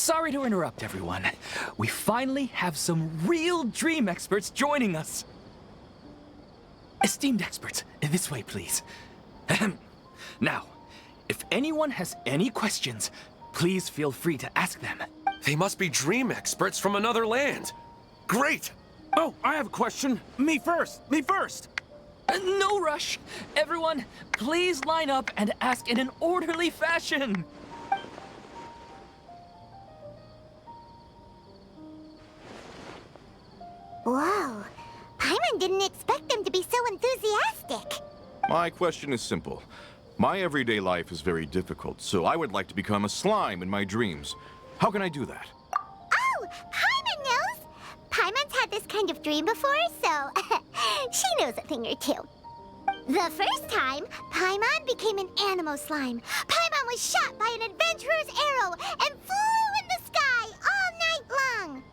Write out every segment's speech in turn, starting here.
Sorry to interrupt, everyone. We finally have some real dream experts joining us. Esteemed experts, this way, please. Ahem. Now, if anyone has any questions, please feel free to ask them. They must be dream experts from another land. Great! Oh, I have a question. Me first! Me first! No rush. Everyone, please line up and ask in an orderly fashion. Whoa. Paimon didn't expect them to be so enthusiastic. My question is simple. My everyday life is very difficult, so I would like to become a slime in my dreams. How can I do that? Oh, Paimon knows! Paimon's had this kind of dream before, so she knows a thing or two. The first time, Paimon became an animo slime. Paimon was shot by an adventurer's arrow and flew in the sky all night long.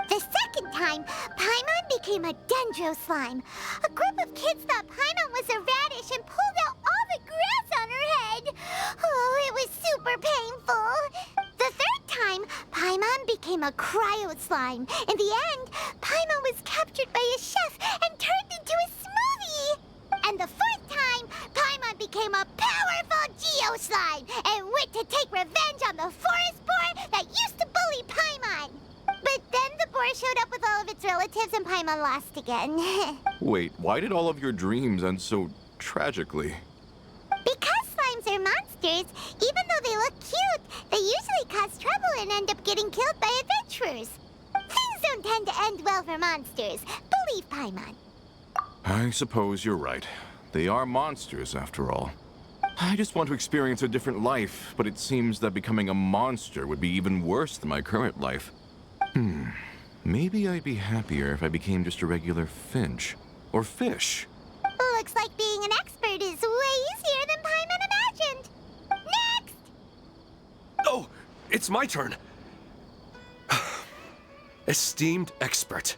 The second time, Paimon became a dendro slime. A group of kids thought Paimon was a radish and pulled out all the grass on her head. Oh, it was super painful. The third time, Paimon became a cryo slime. In the end, Paimon was captured by a chef and turned into a smoothie. And the fourth time, Paimon became a powerful geo slime and went to take revenge on the forest boar that used to bully Paimon. But then the boar showed up with all of its relatives and Paimon lost again. Wait, why did all of your dreams end so tragically? Because slimes are monsters, even though they look cute, they usually cause trouble and end up getting killed by adventurers. Things don't tend to end well for monsters. Believe Paimon. I suppose you're right. They are monsters, after all. I just want to experience a different life, but it seems that becoming a monster would be even worse than my current life. Maybe I'd be happier if I became just a regular finch. Or fish. Looks like being an expert is way easier than Paimon imagined. Next! Oh, it's my turn. Esteemed expert,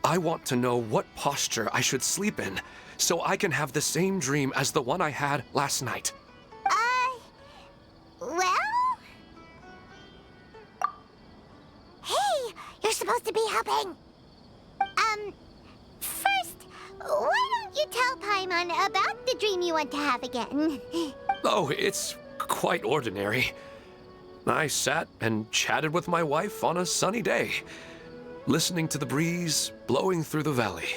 I want to know what posture I should sleep in so I can have the same dream as the one I had last night. Well? Hey, you're supposed to be helping. First, why don't you tell Paimon about the dream you want to have again? Oh, it's quite ordinary. I sat and chatted with my wife on a sunny day, listening to the breeze blowing through the valley.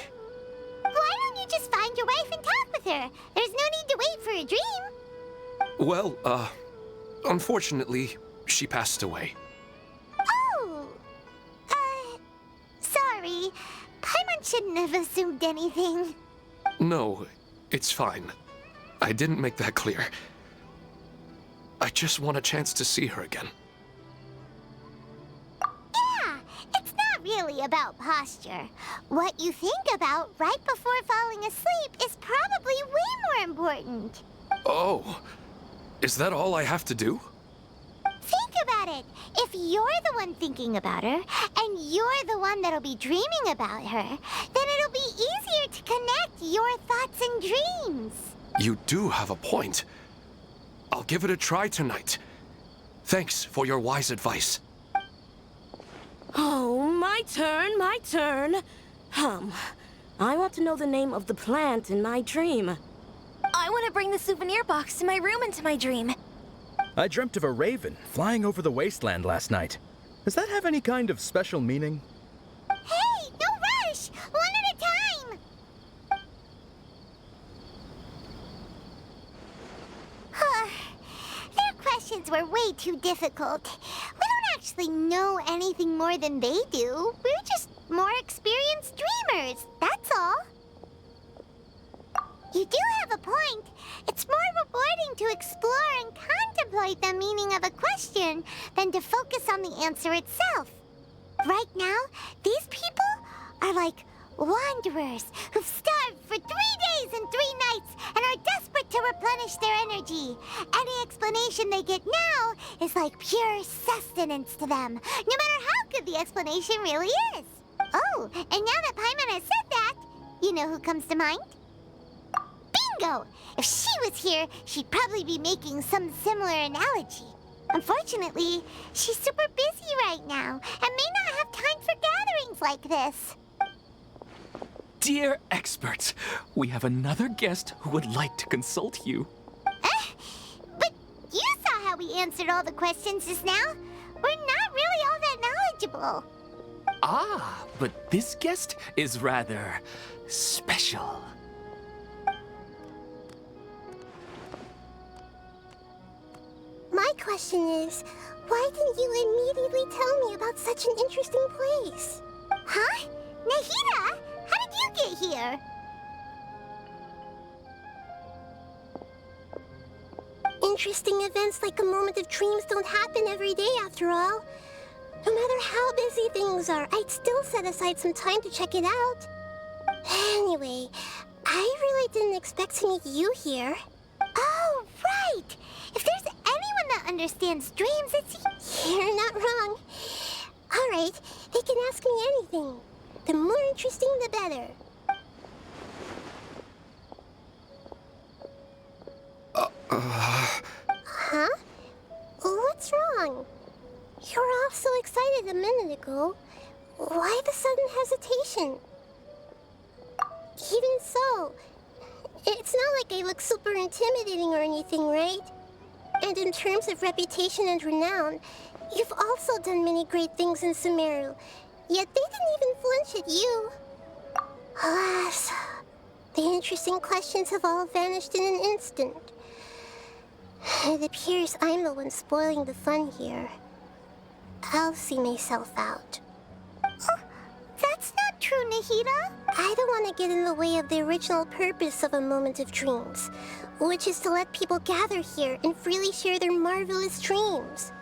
Why don't you just find your wife and talk with her? There's no need to wait for a dream. Well, unfortunately, she passed away. Oh, sorry. Paimon shouldn't have assumed anything. No, it's fine. I didn't make that clear. I just want a chance to see her again. Yeah, it's not really about posture. What you think about right before falling asleep is probably way more important. Oh, is that all I have to do? Think about it. If you're the one thinking about her, and you're the one that'll be dreaming about her, then it'll be easier to connect your thoughts and dreams. You do have a point. I'll give it a try tonight. Thanks for your wise advice. Oh, my turn, my turn. I want to know the name of the plant in my dream. I want to bring the souvenir box to my room into my dream. I dreamt of a raven flying over the wasteland last night. Does that have any kind of special meaning? Hey, no rush! One at a time! Their questions were way too difficult. We don't actually know anything more than they do. We're just more experienced dreamers, that's all. You do have a point. It's more rewarding to explore and contemplate the meaning of a question than to focus on the answer itself. Right now, these people are like wanderers who've starved for 3 days and 3 nights and are desperate to replenish their energy. Any explanation they get now is like pure sustenance to them, no matter how good the explanation really is. Oh, and now that Paimon has said that, you know who comes to mind? Bingo! If she was here, she'd probably be making some similar analogy. Unfortunately, she's super busy right now and may not have time for gatherings like this. Dear experts, we have another guest who would like to consult you. But you saw how we answered all the questions just now. We're not really all that knowledgeable. Ah, but this guest is rather special. My question is, why didn't you immediately tell me about such an interesting place? Huh? Nahida? How did you get here? Interesting events like a moment of dreams don't happen every day after all. No matter how busy things are, I'd still set aside some time to check it out. Anyway, I really didn't expect to meet you here. Oh, right! If there's anyone that understands dreams, it's... You're not wrong. All right, they can ask me anything. The more interesting, the better. Huh? What's wrong? You were all so excited a minute ago. Why the sudden hesitation? Even so, it's not like I look super intimidating or anything, right? And in terms of reputation and renown, you've also done many great things in Sumeru, yet they didn't even flinch at you. Alas, the interesting questions have all vanished in an instant. It appears I'm the one spoiling the fun here. I'll see myself out. Oh, that's not true, Nahida. I don't want to get in the way of the original purpose of a moment of dreams, which is to let people gather here and freely share their marvelous dreams.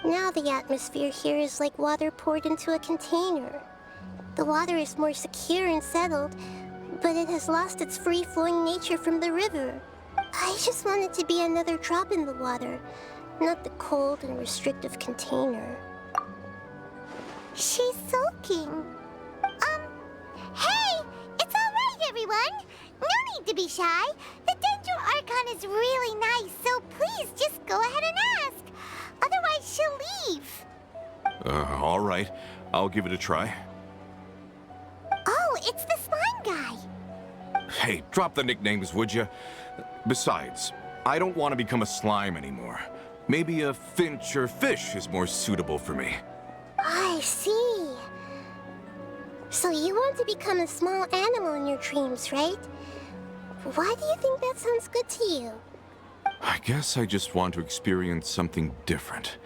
Now the atmosphere here is like water poured into a container. The water is more secure and settled, but it has lost its free-flowing nature from the river. I just want it to be another drop in the water, not the cold and restrictive container. She's sulking. Hey! It's all right, everyone! No need to be shy. The Dendro Archon is really nice, so please just go ahead and ask. Otherwise, she'll leave. All right. I'll give it a try. Oh, it's the slime guy. Hey, drop the nicknames, would you? Besides, I don't want to become a slime anymore. Maybe a finch or fish is more suitable for me. I see. So you want to become a small animal in your dreams, right? Why do you think that sounds good to you? I guess I just want to experience something different.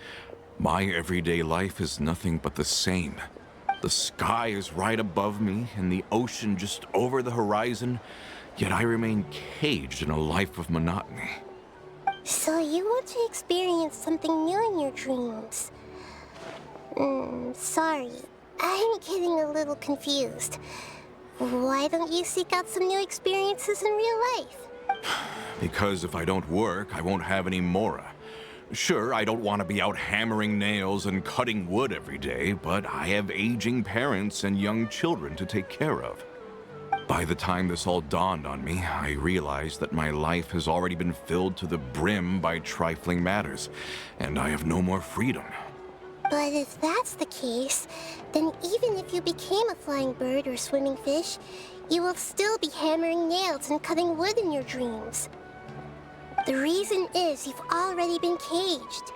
My everyday life is nothing but the same. The sky is right above me and the ocean just over the horizon, yet I remain caged in a life of monotony. So you want to experience something new in your dreams? Sorry. I'm getting a little confused. Why don't you seek out some new experiences in real life? Because if I don't work, I won't have any mora. Sure, I don't want to be out hammering nails and cutting wood every day, but I have aging parents and young children to take care of. By the time this all dawned on me, I realized that my life has already been filled to the brim by trifling matters, and I have no more freedom. But if that's the case, then even if you became a flying bird or swimming fish, you will still be hammering nails and cutting wood in your dreams. The reason is you've already been caged.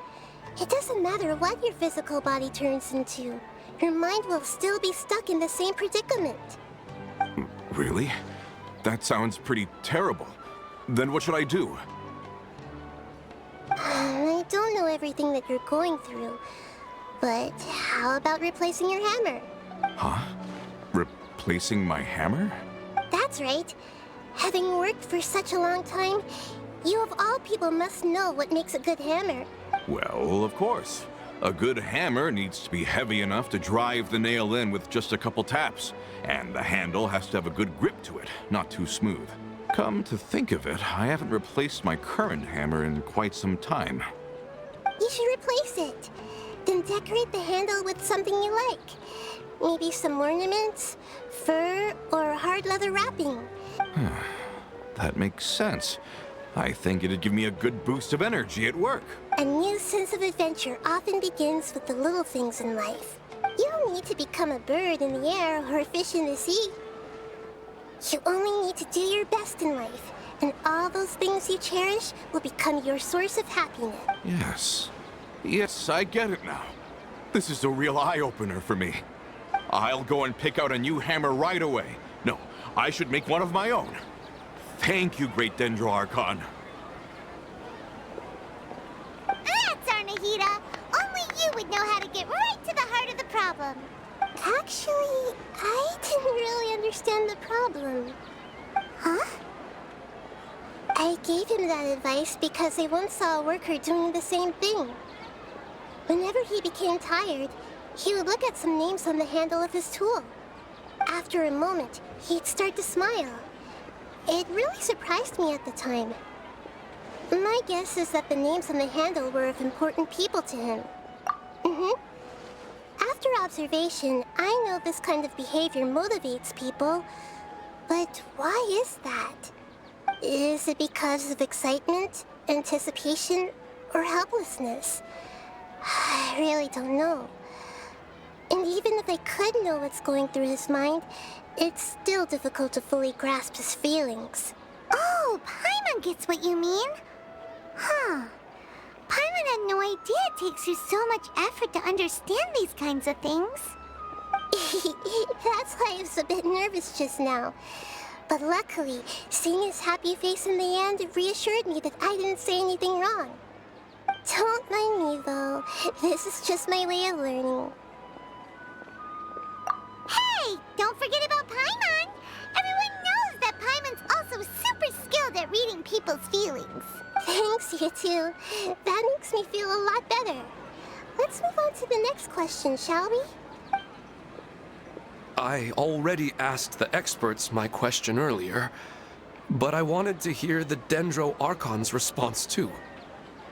It doesn't matter what your physical body turns into. Your mind will still be stuck in the same predicament. Really? That sounds pretty terrible. Then what should I do? I don't know everything that you're going through, but how about replacing your hammer? Huh? Replacing my hammer? That's right. Having worked for such a long time, you of all people must know what makes a good hammer. Well, of course. A good hammer needs to be heavy enough to drive the nail in with just a couple taps, and the handle has to have a good grip to it, not too smooth. Come to think of it, I haven't replaced my current hammer in quite some time. You should replace it. Then decorate the handle with something you like. Maybe some ornaments, fur, or hard leather wrapping. That makes sense. I think it'd give me a good boost of energy at work. A new sense of adventure often begins with the little things in life. You don't need to become a bird in the air or a fish in the sea. You only need to do your best in life, and all those things you cherish will become your source of happiness. Yes. Yes, I get it now. This is a real eye-opener for me. I'll go and pick out a new hammer right away. No, I should make one of my own. Thank you, Great Dendro Archon. That's our Nahida! Only you would know how to get right to the heart of the problem. Actually, I didn't really understand the problem. Huh? I gave him that advice because I once saw a worker doing the same thing. Whenever he became tired, he would look at some names on the handle of his tool. After a moment, he'd start to smile. It really surprised me at the time. My guess is that the names on the handle were of important people to him. After observation, I know this kind of behavior motivates people. But why is that? Is it because of excitement, anticipation, or helplessness? I really don't know. And even if I could know what's going through his mind, it's still difficult to fully grasp his feelings. Oh, Paimon gets what you mean. Huh. Paimon had no idea it takes you so much effort to understand these kinds of things. That's why I was a bit nervous just now. But luckily, seeing his happy face in the end reassured me that I didn't say anything wrong. Don't mind me, though. This is just my way of learning. Hey! Don't forget about Paimon! Everyone knows that Paimon's also super skilled at reading people's feelings. Thanks, you two. That makes me feel a lot better. Let's move on to the next question, shall we? I already asked the experts my question earlier, but I wanted to hear the Dendro Archon's response too.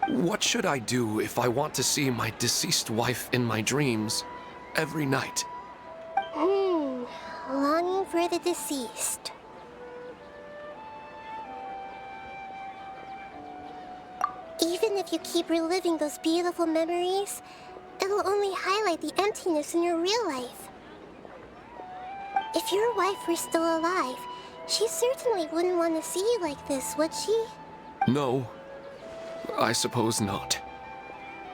What should I do if I want to see my deceased wife in my dreams every night? Longing for the deceased. Even if you keep reliving those beautiful memories, it'll only highlight the emptiness in your real life. If your wife were still alive, she certainly wouldn't want to see you like this, would she? No, I suppose not.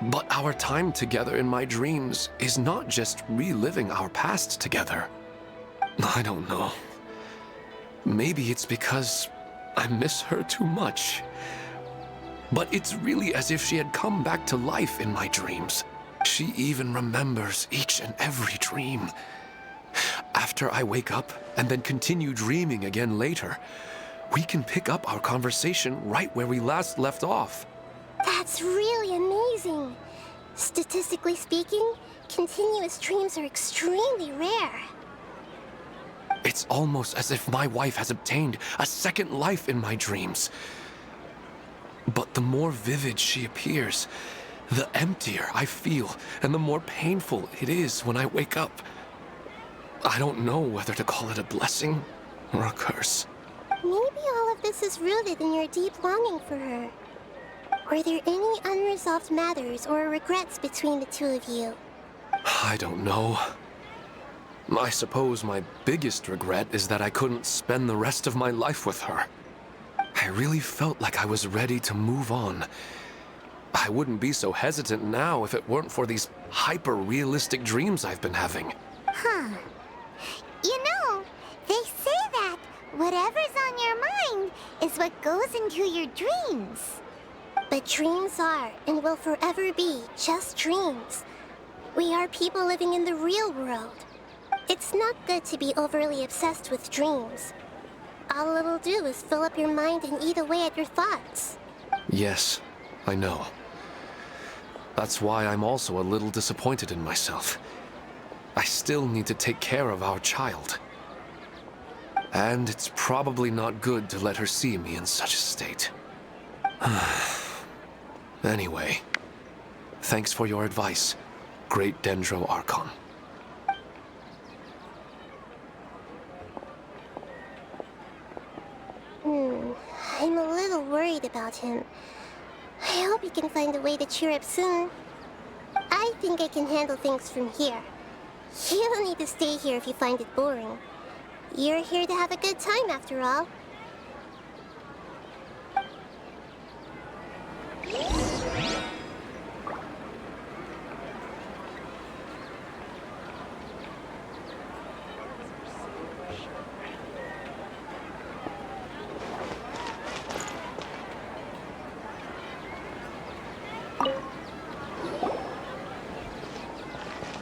But our time together in my dreams is not just reliving our past together. I don't know. Maybe it's because I miss her too much. But it's really as if she had come back to life in my dreams. She even remembers each and every dream. After I wake up and then continue dreaming again later, we can pick up our conversation right where we last left off. That's really amazing. Statistically speaking, continuous dreams are extremely rare. It's almost as if my wife has obtained a second life in my dreams. But the more vivid she appears, the emptier I feel, and the more painful it is when I wake up. I don't know whether to call it a blessing or a curse. Maybe all of this is rooted in your deep longing for her. Were there any unresolved matters or regrets between the two of you? I don't know. I suppose my biggest regret is that I couldn't spend the rest of my life with her. I really felt like I was ready to move on. I wouldn't be so hesitant now if it weren't for these hyper-realistic dreams I've been having. Huh. You know, they say that whatever's on your mind is what goes into your dreams. But dreams are, and will forever be, just dreams. We are people living in the real world. It's not good to be overly obsessed with dreams. All it'll do is fill up your mind and eat away at your thoughts. Yes, I know. That's why I'm also a little disappointed in myself. I still need to take care of our child. And it's probably not good to let her see me in such a state. Anyway, thanks for your advice, Great Dendro Archon. I'm a little worried about him. I hope you can find a way to cheer up soon. I think I can handle things from here. You don't need to stay here if you find it boring. You're here to have a good time, after all.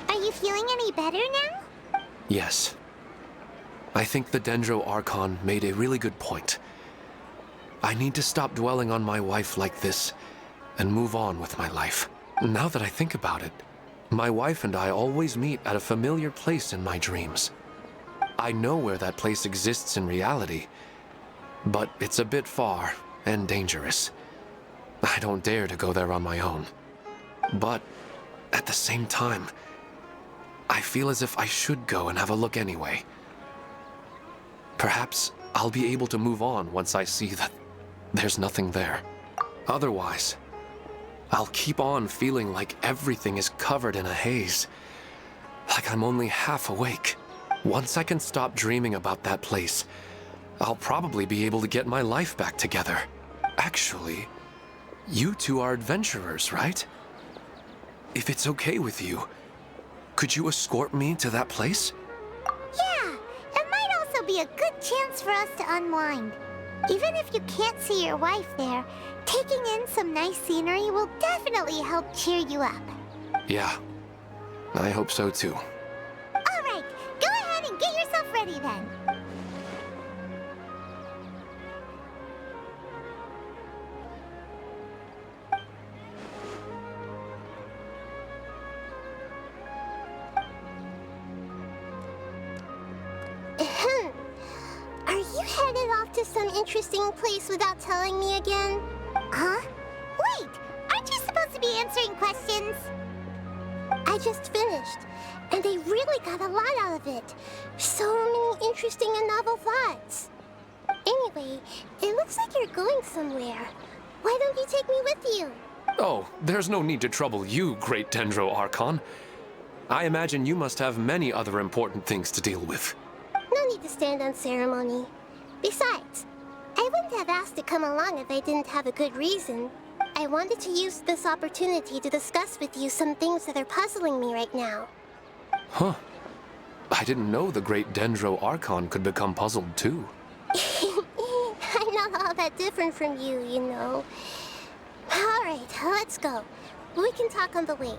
Are you feeling any better now? Yes. I think the Dendro Archon made a really good point. I need to stop dwelling on my wife like this and move on with my life. Now that I think about it, my wife and I always meet at a familiar place in my dreams. I know where that place exists in reality, but it's a bit far and dangerous. I don't dare to go there on my own. But at the same time, I feel as if I should go and have a look anyway. Perhaps I'll be able to move on once I see that there's nothing there. Otherwise, I'll keep on feeling like everything is covered in a haze, like I'm only half awake. Once I can stop dreaming about that place, I'll probably be able to get my life back together. Actually, you two are adventurers, right? If it's okay with you, could you escort me to that place? Yeah, it might also be a good chance for us to unwind. Even if you can't see your wife there, taking in some nice scenery will definitely help cheer you up. Yeah, I hope so too. All right, go ahead and get yourself ready then. Are you headed off to some interesting place without telling me again? Huh? Wait, aren't you supposed to be answering questions? I just finished, and I really got a lot out of it. So many interesting and novel thoughts. Anyway, it looks like you're going somewhere. Why don't you take me with you? Oh, there's no need to trouble you, great Dendro Archon. I imagine you must have many other important things to deal with. No need to stand on ceremony. Besides, I wouldn't have asked to come along if I didn't have a good reason. I wanted to use this opportunity to discuss with you some things that are puzzling me right now. Huh. I didn't know the great Dendro Archon could become puzzled too. I'm not all that different from you, you know. All right, let's go. We can talk on the way.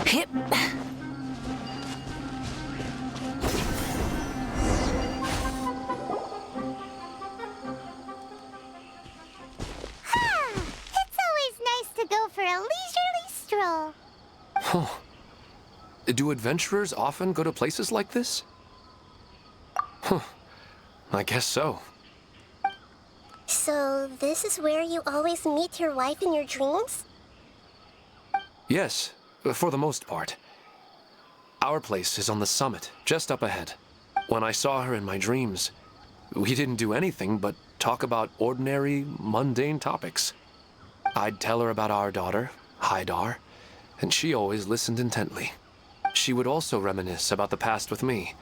Hip. It's always nice to go for a leisurely stroll. Huh. Do adventurers often go to places like this? Huh. I guess so. So, this is where you always meet your wife in your dreams? Yes, for the most part. Our place is on the summit, just up ahead. When I saw her in my dreams, we didn't do anything but talk about ordinary, mundane topics. I'd tell her about our daughter, Haidar, and she always listened intently. She would also reminisce about the past with me,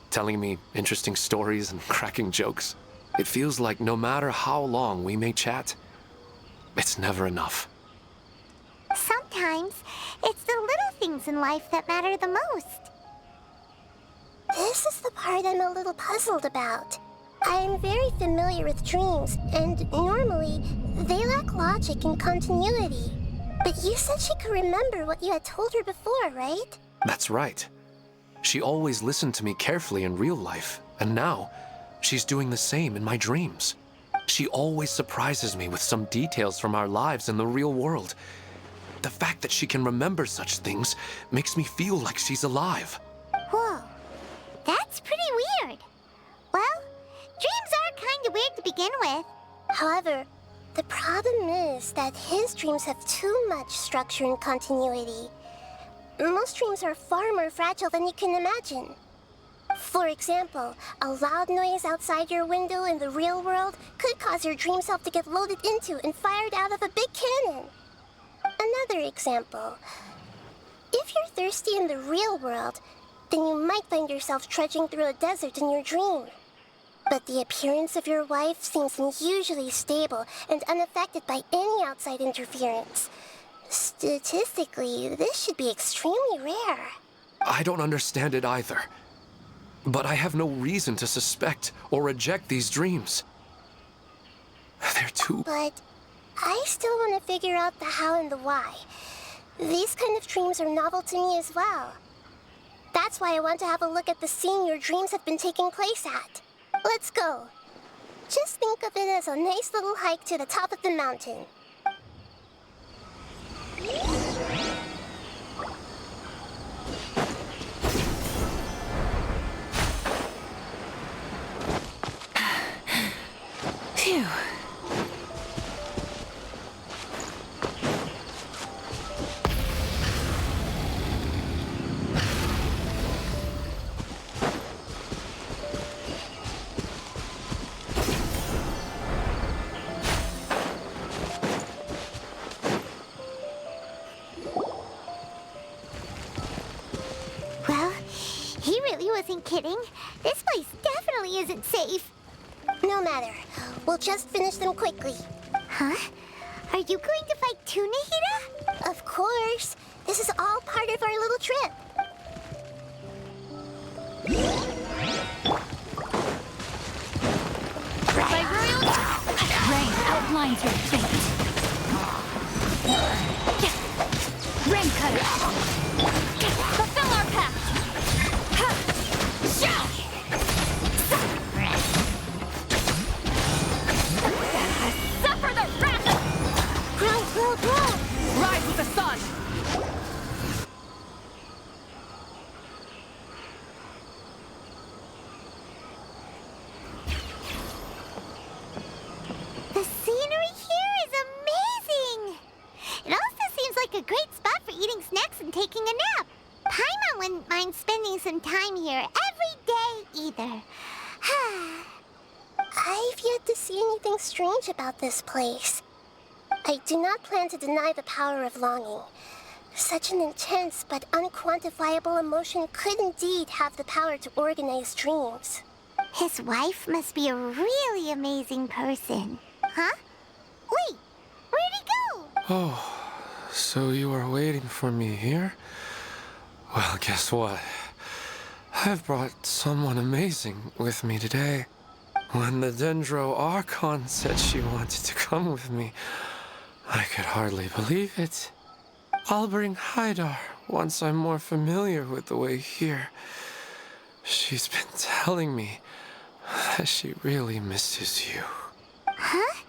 telling me interesting stories and cracking jokes. It feels like no matter how long we may chat, it's never enough. Sometimes, it's the little things in life that matter the most. This is the part I'm a little puzzled about. I am very familiar with dreams, and normally, they lack logic and continuity. But you said she could remember what you had told her before, right? That's right. She always listened to me carefully in real life, and now, she's doing the same in my dreams. She always surprises me with some details from our lives in the real world. The fact that she can remember such things makes me feel like she's alive. Whoa, that's pretty weird. Well, dreams are kind of weird to begin with. However, the problem is that his dreams have too much structure and continuity. Most dreams are far more fragile than you can imagine. For example, a loud noise outside your window in the real world could cause your dream self to get loaded into and fired out of a big cannon. Another example. If you're thirsty in the real world, then you might find yourself trudging through a desert in your dream. But the appearance of your wife seems unusually stable and unaffected by any outside interference. Statistically, this should be extremely rare. I don't understand it either. But I have no reason to suspect or reject these dreams. They're too... But I still want to figure out the how and the why. These kind of dreams are novel to me as well. That's why I want to have a look at the scene your dreams have been taking place at. Let's go. Just think of it as a nice little hike to the top of the mountain. Phew. Well, he really wasn't kidding. This place definitely isn't safe. No matter. We'll just finish them quickly. Huh? Are you going to fight too, Nahida? Of course. This is all part of our little trip. By royal rain outlines your fate. Rain cutter. Fulfill our pact. Suffer the wrath. Grow. Rise with the sun. The scenery here is amazing! It also seems like a great spot for eating snacks and taking a nap. Paimon wouldn't mind spending some time here every day either. I've yet to see anything strange about this place. I do not plan to deny the power of longing. Such an intense but unquantifiable emotion could indeed have the power to organize dreams. His wife must be a really amazing person. Huh? Wait, where'd he go? Oh, so you are waiting for me here? Well, guess what? I've brought someone amazing with me today. When the Dendro Archon said she wanted to come with me, I could hardly believe it. I'll bring Haidar once I'm more familiar with the way here. She's been telling me that she really misses you. Huh?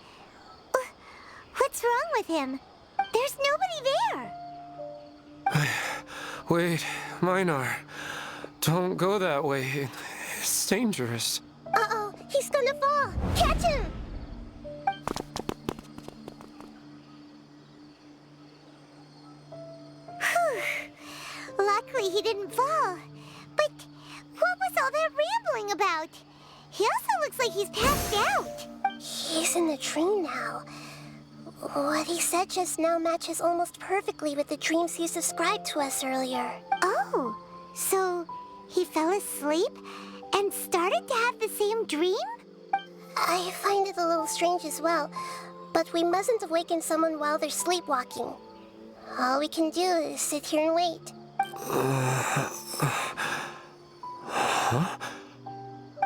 What's wrong with him? There's nobody there. Wait, Minar. Don't go that way. It's dangerous. Uh-oh, he's gonna fall. Catch him! Whew. Luckily he didn't fall. But what was all that rambling about? He also looks like he's passed out. He's in the dream now. What he said just now matches almost perfectly with the dreams he described to us earlier. Oh, so he fell asleep and started to have the same dream? I find it a little strange as well, but we mustn't awaken someone while they're sleepwalking. All we can do is sit here and wait. Huh?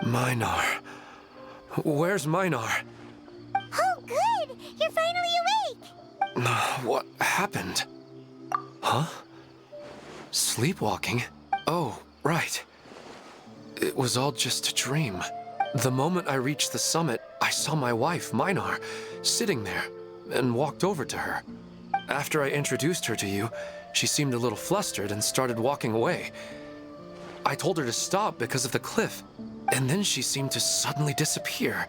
Minar. Where's Minar? Oh, good! You're finally awake! What happened? Huh? Sleepwalking? Oh, right. It was all just a dream. The moment I reached the summit, I saw my wife, Minar, sitting there, and walked over to her. After I introduced her to you, she seemed a little flustered and started walking away. I told her to stop because of the cliff, and then she seemed to suddenly disappear.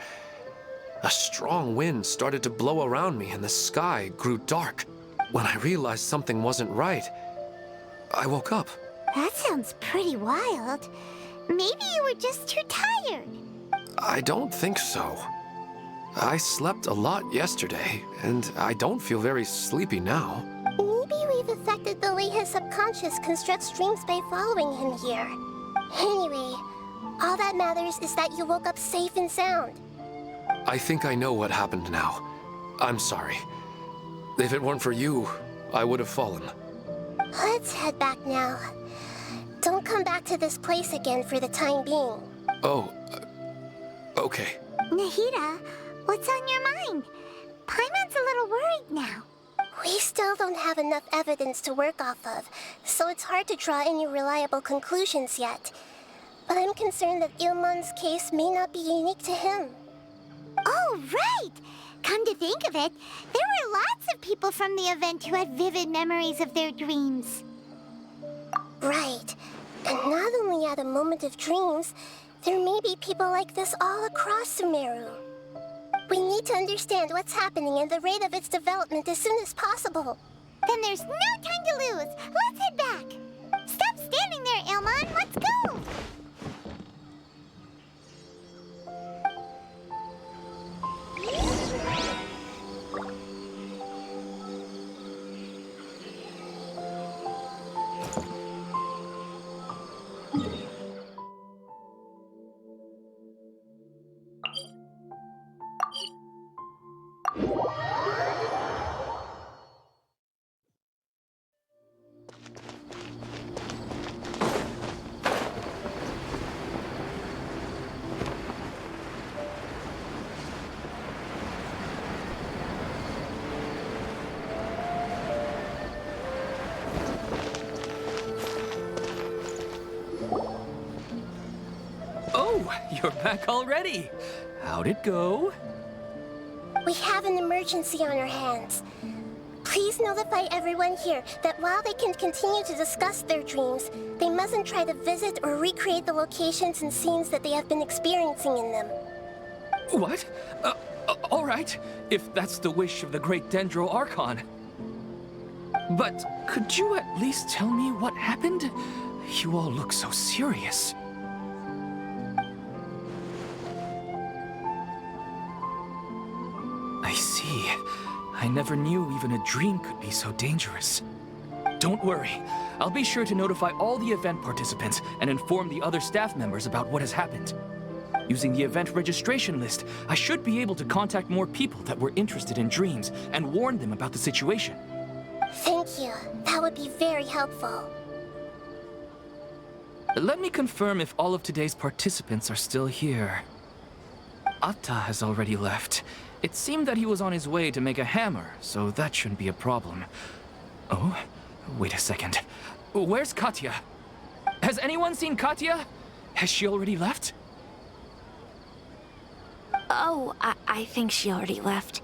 A strong wind started to blow around me and the sky grew dark. When I realized something wasn't right, I woke up. That sounds pretty wild. Maybe you were just too tired. I don't think so. I slept a lot yesterday, and I don't feel very sleepy now. Maybe we've affected the way his subconscious constructs dreams by following him here. Anyway, all that matters is that you woke up safe and sound. I think I know what happened now. I'm sorry. If it weren't for you, I would have fallen. Let's head back now. Don't come back to this place again for the time being. Oh, okay. Nahida, what's on your mind? Paimon's a little worried now. We still don't have enough evidence to work off of, so it's hard to draw any reliable conclusions yet. But I'm concerned that Ilmon's case may not be unique to him. Oh, right! Come to think of it, there were lots of people from the event who had vivid memories of their dreams. Right. And not only at a moment of dreams, there may be people like this all across Sumeru. We need to understand what's happening and the rate of its development as soon as possible. Then there's no time to lose. Let's head back. Stop standing there, Ilmon. Let's go. You're back already. How'd it go? We have an emergency on our hands. Please notify everyone here that while they can continue to discuss their dreams, they mustn't try to visit or recreate the locations and scenes that they have been experiencing in them. What? All right, if that's the wish of the great Dendro Archon. But could you at least tell me what happened? You all look so serious. I see. I never knew even a dream could be so dangerous. Don't worry. I'll be sure to notify all the event participants and inform the other staff members about what has happened. Using the event registration list, I should be able to contact more people that were interested in dreams and warn them about the situation. Thank you. That would be very helpful. Let me confirm if all of today's participants are still here. Atta has already left. It seemed that he was on his way to make a hammer, so that shouldn't be a problem. Oh, wait a second. Where's Katya? Has anyone seen Katya? Has she already left? Oh, I think she already left.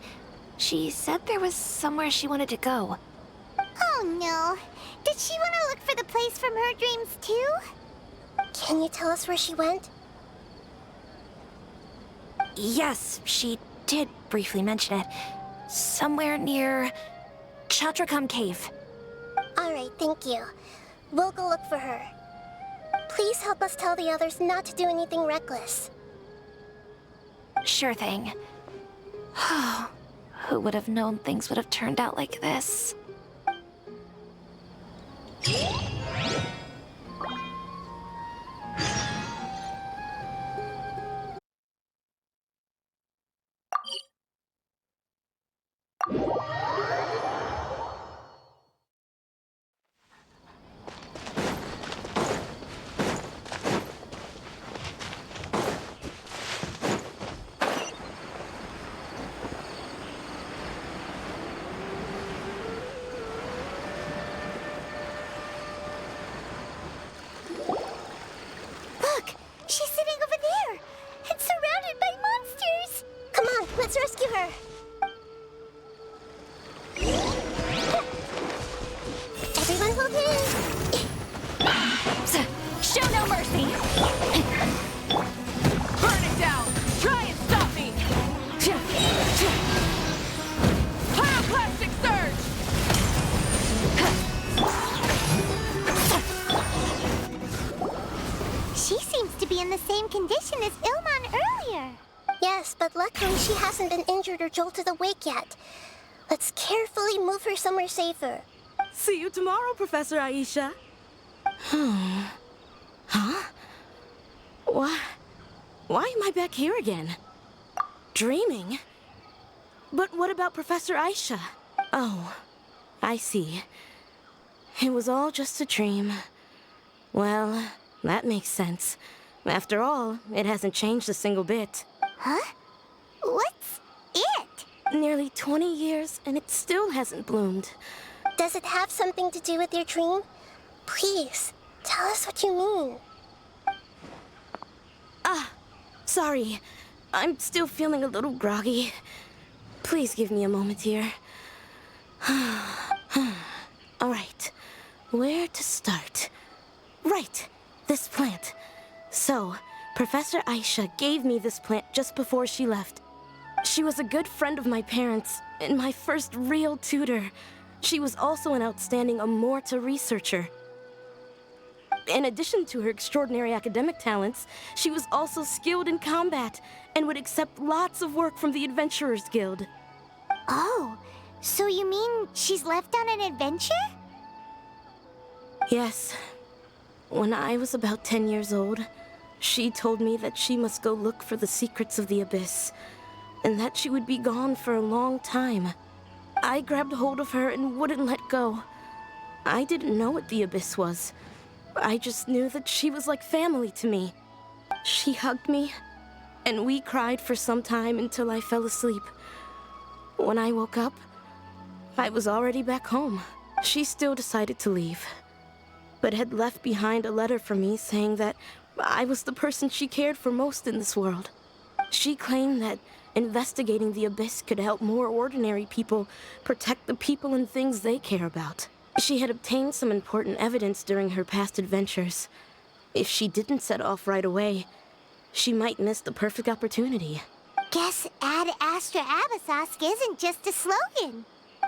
She said there was somewhere she wanted to go. Oh no. Did she want to look for the place from her dreams too? Can you tell us where she went? Yes, she did briefly mention it. Somewhere near Chatrakam Cave. All right, thank you. We'll go look for her. Please help us tell the others not to do anything reckless. Sure thing. Who would have known things would have turned out like this? mercy! Burn it down! Try and stop me! Pyroclastic surge! She seems to be in the same condition as Ilman earlier. Yes, but luckily she hasn't been injured or jolted awake yet. Let's carefully move her somewhere safer. See you tomorrow, Professor Aisha. Huh? Why am I back here again? Dreaming? But what about Professor Aisha? Oh, I see. It was all just a dream. Well, that makes sense. After all, it hasn't changed a single bit. Huh? What's it? Nearly 20 years, and it still hasn't bloomed. Does it have something to do with your dream? Please, tell us what you mean. Sorry. I'm still feeling a little groggy. Please give me a moment here. All right. Where to start? Right. This plant. So, Professor Aisha gave me this plant just before she left. She was a good friend of my parents and my first real tutor. She was also an outstanding Amorta researcher. In addition to her extraordinary academic talents, she was also skilled in combat and would accept lots of work from the Adventurers Guild. Oh, so you mean she's left on an adventure? Yes. When I was about 10 years old, she told me that she must go look for the secrets of the Abyss, and that she would be gone for a long time. I grabbed hold of her and wouldn't let go. I didn't know what the Abyss was. I just knew that she was like family to me. She hugged me, and we cried for some time until I fell asleep. When I woke up, I was already back home. She still decided to leave, but had left behind a letter for me saying that I was the person she cared for most in this world. She claimed that investigating the Abyss could help more ordinary people protect the people and things they care about. She had obtained some important evidence during her past adventures. If she didn't set off right away, she might miss the perfect opportunity. Guess Ad Astra Abyssosque isn't just a slogan.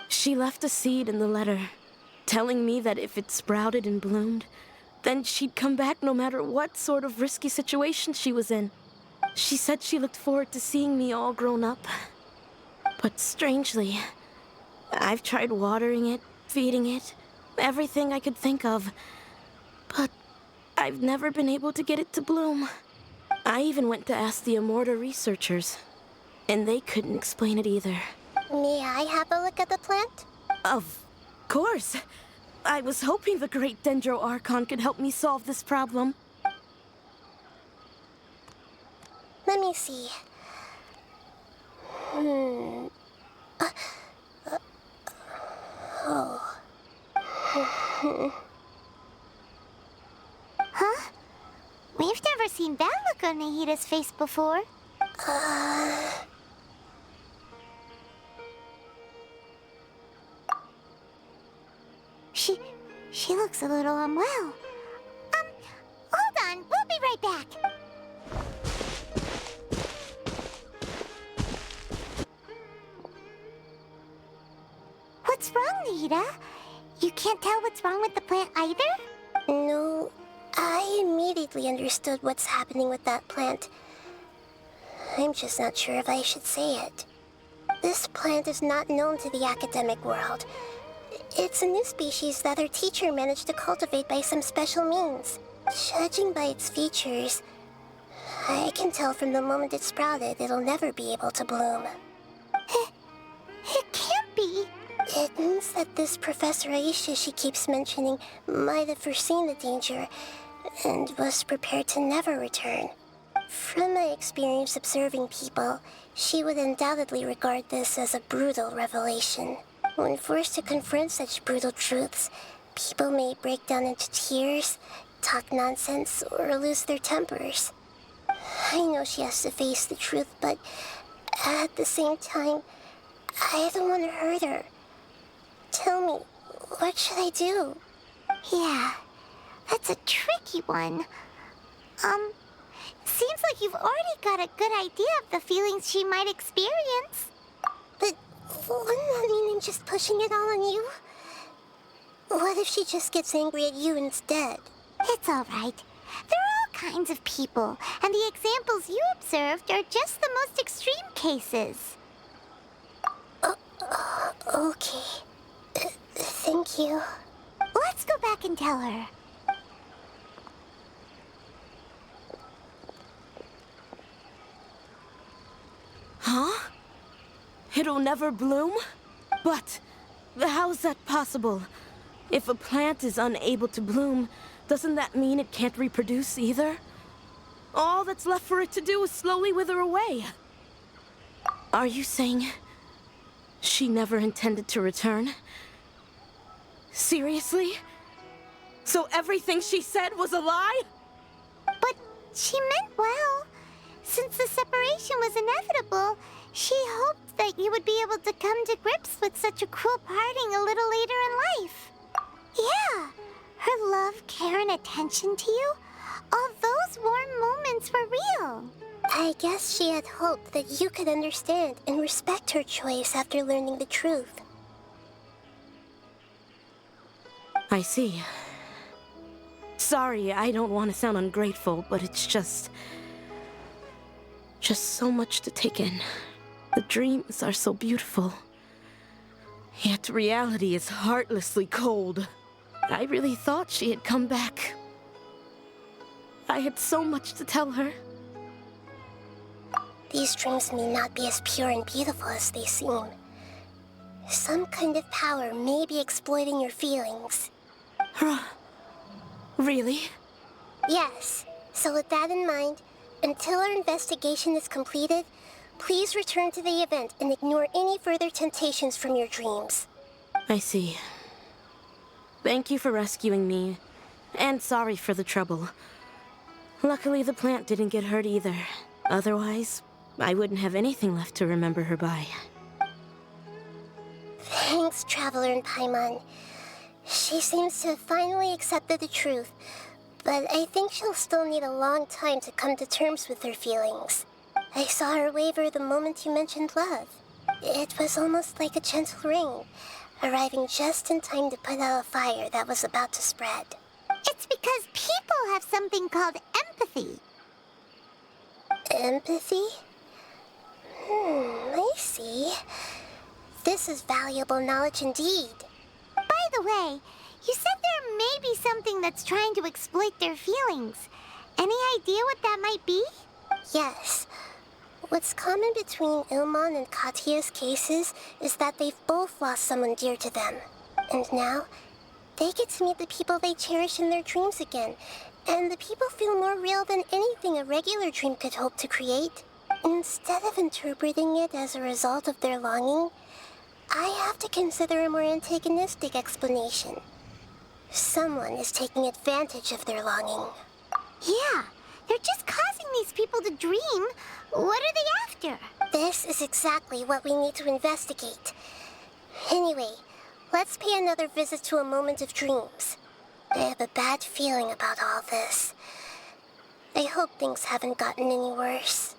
She left a seed in the letter, telling me that if it sprouted and bloomed, then she'd come back no matter what sort of risky situation she was in. She said she looked forward to seeing me all grown up. But strangely, I've tried watering it, feeding it, everything I could think of. But I've never been able to get it to bloom. I even went to ask the Amorta researchers, and they couldn't explain it either. May I have a look at the plant? Of course. I was hoping the great Dendro Archon could help me solve this problem. Let me see. Huh? We've never seen that look on Nahida's face before. She looks a little unwell. Hold on, we'll be right back. What's wrong, Nahida? You can't tell what's wrong with the plant either? No, I immediately understood what's happening with that plant. I'm just not sure if I should say it. This plant is not known to the academic world. It's a new species that our teacher managed to cultivate by some special means. Judging by its features, I can tell from the moment it sprouted it'll never be able to bloom. It can't be. It means that this Professor Aisha she keeps mentioning might have foreseen the danger and was prepared to never return. From my experience observing people, she would undoubtedly regard this as a brutal revelation. When forced to confront such brutal truths, people may break down into tears, talk nonsense, or lose their tempers. I know she has to face the truth, but at the same time, I don't want to hurt her. Tell me, what should I do? Yeah, that's a tricky one. Seems like you've already got a good idea of the feelings she might experience. But wouldn't that mean I'm just pushing it all on you? What if she just gets angry at you instead? It's all right. There are all kinds of people, and the examples you observed are just the most extreme cases. Okay. Thank you. Let's go back and tell her. Huh? It'll never bloom? But how's that possible? If a plant is unable to bloom, doesn't that mean it can't reproduce either? All that's left for it to do is slowly wither away. Are you saying she never intended to return? Seriously? So everything she said was a lie? But she meant well. Since the separation was inevitable, she hoped that you would be able to come to grips with such a cruel parting a little later in life. Yeah, her love, care, and attention to you, all those warm moments were real. I guess she had hoped that you could understand and respect her choice after learning the truth. I see. Sorry, I don't want to sound ungrateful, but it's just so much to take in. The dreams are so beautiful. Yet reality is heartlessly cold. I really thought she had come back. I had so much to tell her. These dreams may not be as pure and beautiful as they seem. Some kind of power may be exploiting your feelings. Really? Yes. So with that in mind, until our investigation is completed, please return to the event and ignore any further temptations from your dreams. I see. Thank you for rescuing me, and sorry for the trouble. Luckily, the plant didn't get hurt either. Otherwise, I wouldn't have anything left to remember her by. Thanks, Traveler and Paimon. She seems to have finally accepted the truth, but I think she'll still need a long time to come to terms with her feelings. I saw her waver the moment you mentioned love. It was almost like a gentle rain, arriving just in time to put out a fire that was about to spread. It's because people have something called empathy. Empathy? I see. This is valuable knowledge indeed. By the way, you said there may be something that's trying to exploit their feelings. Any idea what that might be? Yes. What's common between Ilmon and Katya's cases is that they've both lost someone dear to them. And now, they get to meet the people they cherish in their dreams again. And the people feel more real than anything a regular dream could hope to create. Instead of interpreting it as a result of their longing, I have to consider a more antagonistic explanation. Someone is taking advantage of their longing. Yeah, they're just causing these people to dream. What are they after? This is exactly what we need to investigate. Anyway, let's pay another visit to a moment of dreams. I have a bad feeling about all this. I hope things haven't gotten any worse.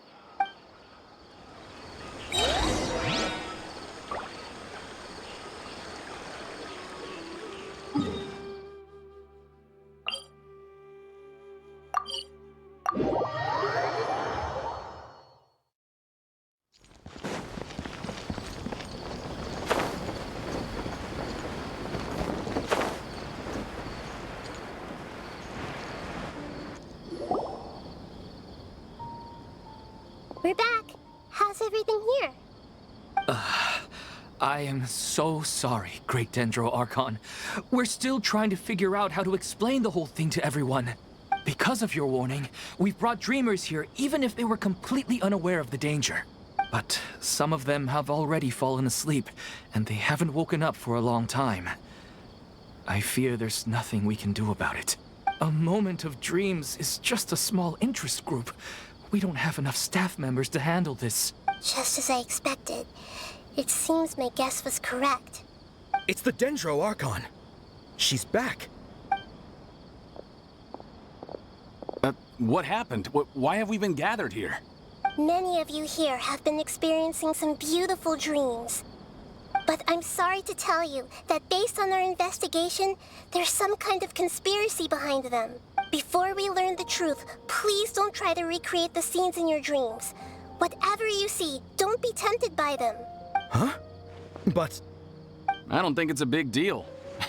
We're back. How's everything here? I am so sorry, Great Dendro Archon. We're still trying to figure out how to explain the whole thing to everyone. Because of your warning, we've brought dreamers here even if they were completely unaware of the danger. But some of them have already fallen asleep, and they haven't woken up for a long time. I fear there's nothing we can do about it. A moment of dreams is just a small interest group. We don't have enough staff members to handle this. Just as I expected. It seems my guess was correct. It's the Dendro Archon. She's back. What happened? Why have we been gathered here? Many of you here have been experiencing some beautiful dreams. But I'm sorry to tell you that based on our investigation, there's some kind of conspiracy behind them. Before we learn the truth, please don't try to recreate the scenes in your dreams. Whatever you see, don't be tempted by them. Huh? But... I don't think it's a big deal.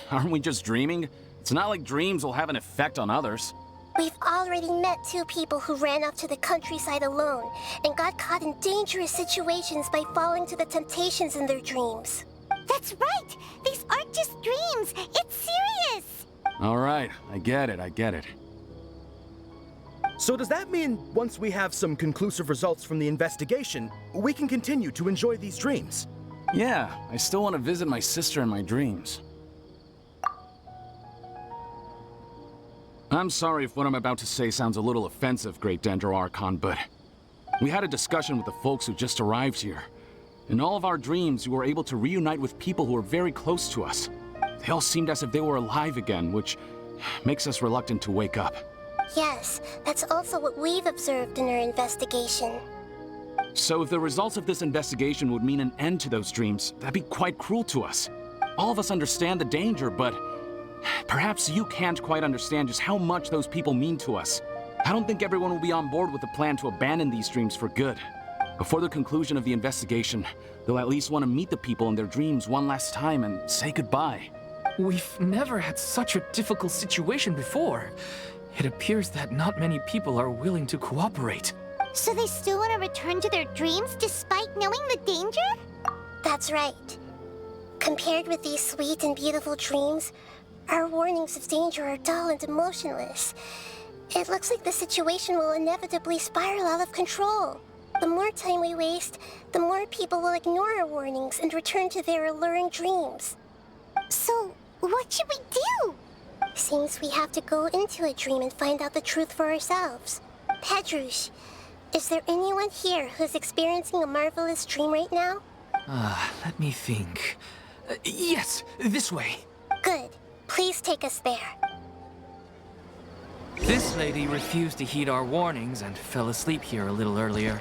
Aren't we just dreaming? It's not like dreams will have an effect on others. We've already met 2 people who ran off to the countryside alone and got caught in dangerous situations by falling to the temptations in their dreams. That's right! These aren't just dreams! It's serious! All right, I get it. so does that mean once we have some conclusive results from the investigation, we can continue to enjoy these dreams? Yeah, I still want to visit my sister in my dreams. I'm sorry if what I'm about to say sounds a little offensive, Great Dendro Archon, but we had a discussion with the folks who just arrived here. In all of our dreams, we were able to reunite with people who were very close to us. They all seemed as if they were alive again, which makes us reluctant to wake up. Yes, that's also what we've observed in our investigation. So if the results of this investigation would mean an end to those dreams, that'd be quite cruel to us. All of us understand the danger, but perhaps you can't quite understand just how much those people mean to us. I don't think everyone will be on board with the plan to abandon these dreams for good. Before the conclusion of the investigation, they'll at least want to meet the people in their dreams one last time and say goodbye. We've never had such a difficult situation before. It appears that not many people are willing to cooperate. So they still want to return to their dreams despite knowing the danger? That's right. Compared with these sweet and beautiful dreams, our warnings of danger are dull and emotionless. It looks like the situation will inevitably spiral out of control. The more time we waste, the more people will ignore our warnings and return to their alluring dreams. So, what should we do? Seems we have to go into a dream and find out the truth for ourselves. Pedrush, is there anyone here who's experiencing a marvelous dream right now? Let me think. Yes, this way. Good. Please take us there. This lady refused to heed our warnings and fell asleep here a little earlier.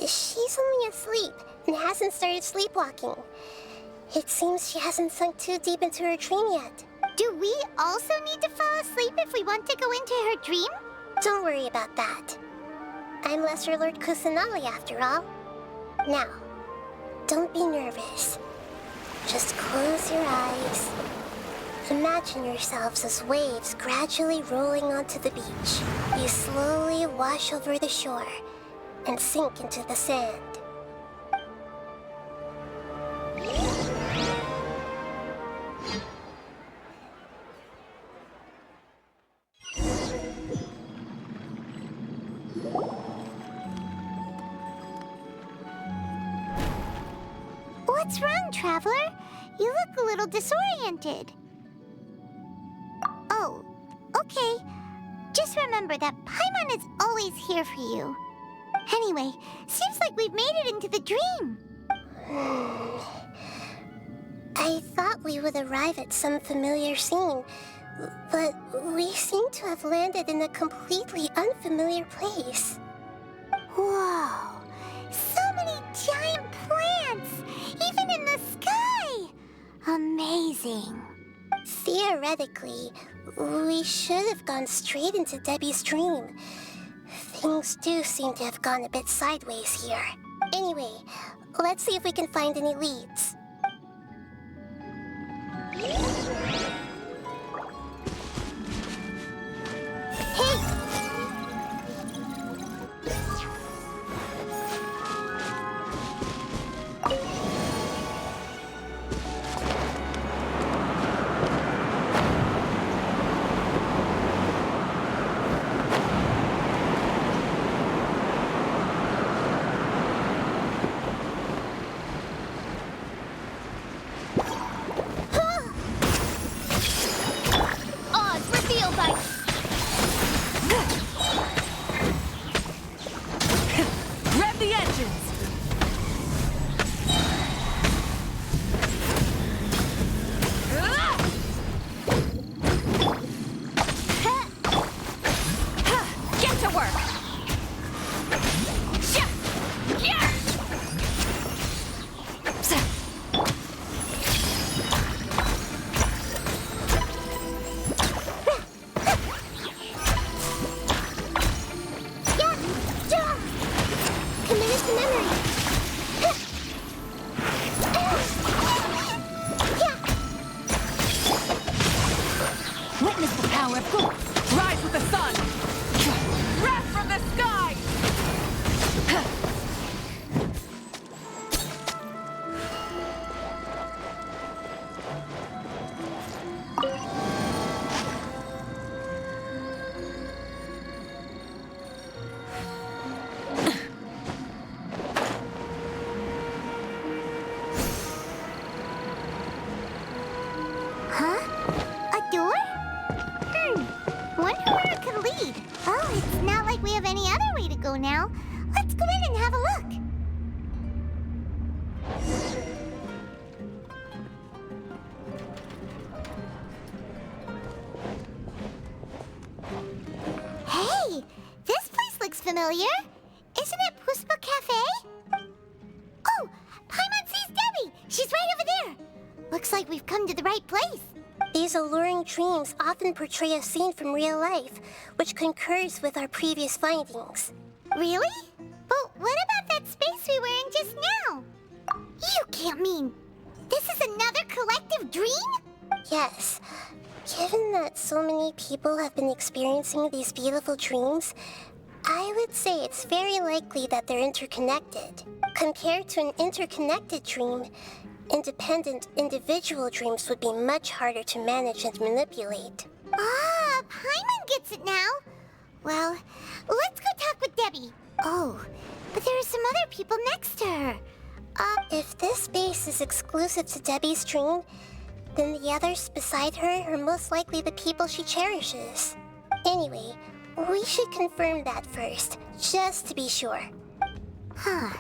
She's only asleep and hasn't started sleepwalking. It seems she hasn't sunk too deep into her dream yet. Do we also need to fall asleep if we want to go into her dream? Don't worry about that. I'm Lesser Lord Kusanali after all. Now, don't be nervous. Just close your eyes. Imagine yourselves as waves gradually rolling onto the beach. You slowly wash over the shore and sink into the sand. What's wrong, Traveler? You look a little disoriented. Oh, okay. Just remember that Paimon is always here for you. Anyway, seems like we've made it into the dream. I thought we would arrive at some familiar scene, but we seem to have landed in a completely unfamiliar place. Whoa! So many giant plants! Even in the sky! Amazing. Theoretically, we should have gone straight into Debbie's dream. Things do seem to have gone a bit sideways here. Anyway, let's see if we can find any leads. Hey! now, F2! Rise with the sun! Wrath from the sky! Huh? A door? Wonder where it could lead. Oh, it's not like we have any other way to go now. Let's go in and have a look. Hey, this place looks familiar. Isn't it Puspa Cafe? Oh, Paimon sees Debbie. She's right over there. Looks like we've come to the right place. These alluring dreams often portray a scene from real life, which concurs with our previous findings. Really? But what about that space we were in just now? You can't mean this is another collective dream? Yes. Given that so many people have been experiencing these beautiful dreams, I would say it's very likely that they're interconnected. Compared to an interconnected dream, independent individual dreams would be much harder to manage and manipulate. Ah, Paimon gets it now. Well, let's go talk with Debbie. Oh, but there are some other people next to her. If this space is exclusive to Debbie's dream, then the others beside her are most likely the people she cherishes. Anyway, we should confirm that first, just to be sure. Huh.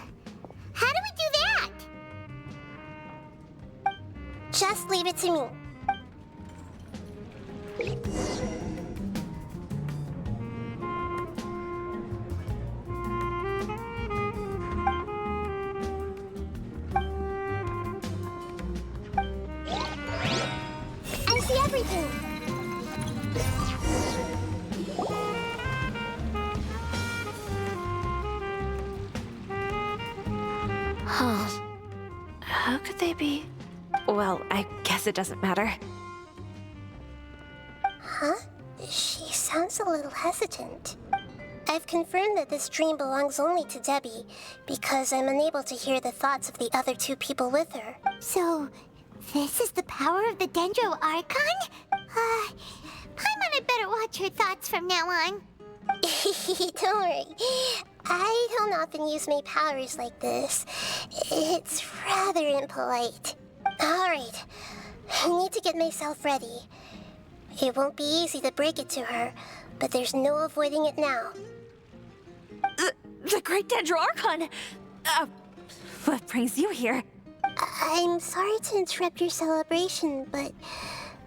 How do we do that? Just leave it to me. I see everything. Huh. How could they be? Well, I guess it doesn't matter. Huh? She sounds a little hesitant. I've confirmed that this dream belongs only to Debbie, because I'm unable to hear the thoughts of the other two people with her. So, this is the power of the Dendro Archon? Paimon had better watch her thoughts from now on. Don't worry. I don't often use my powers like this. It's rather impolite. Alright, I need to get myself ready. It won't be easy to break it to her, but there's no avoiding it now. The Great Dendro Archon! What brings you here? I'm sorry to interrupt your celebration, but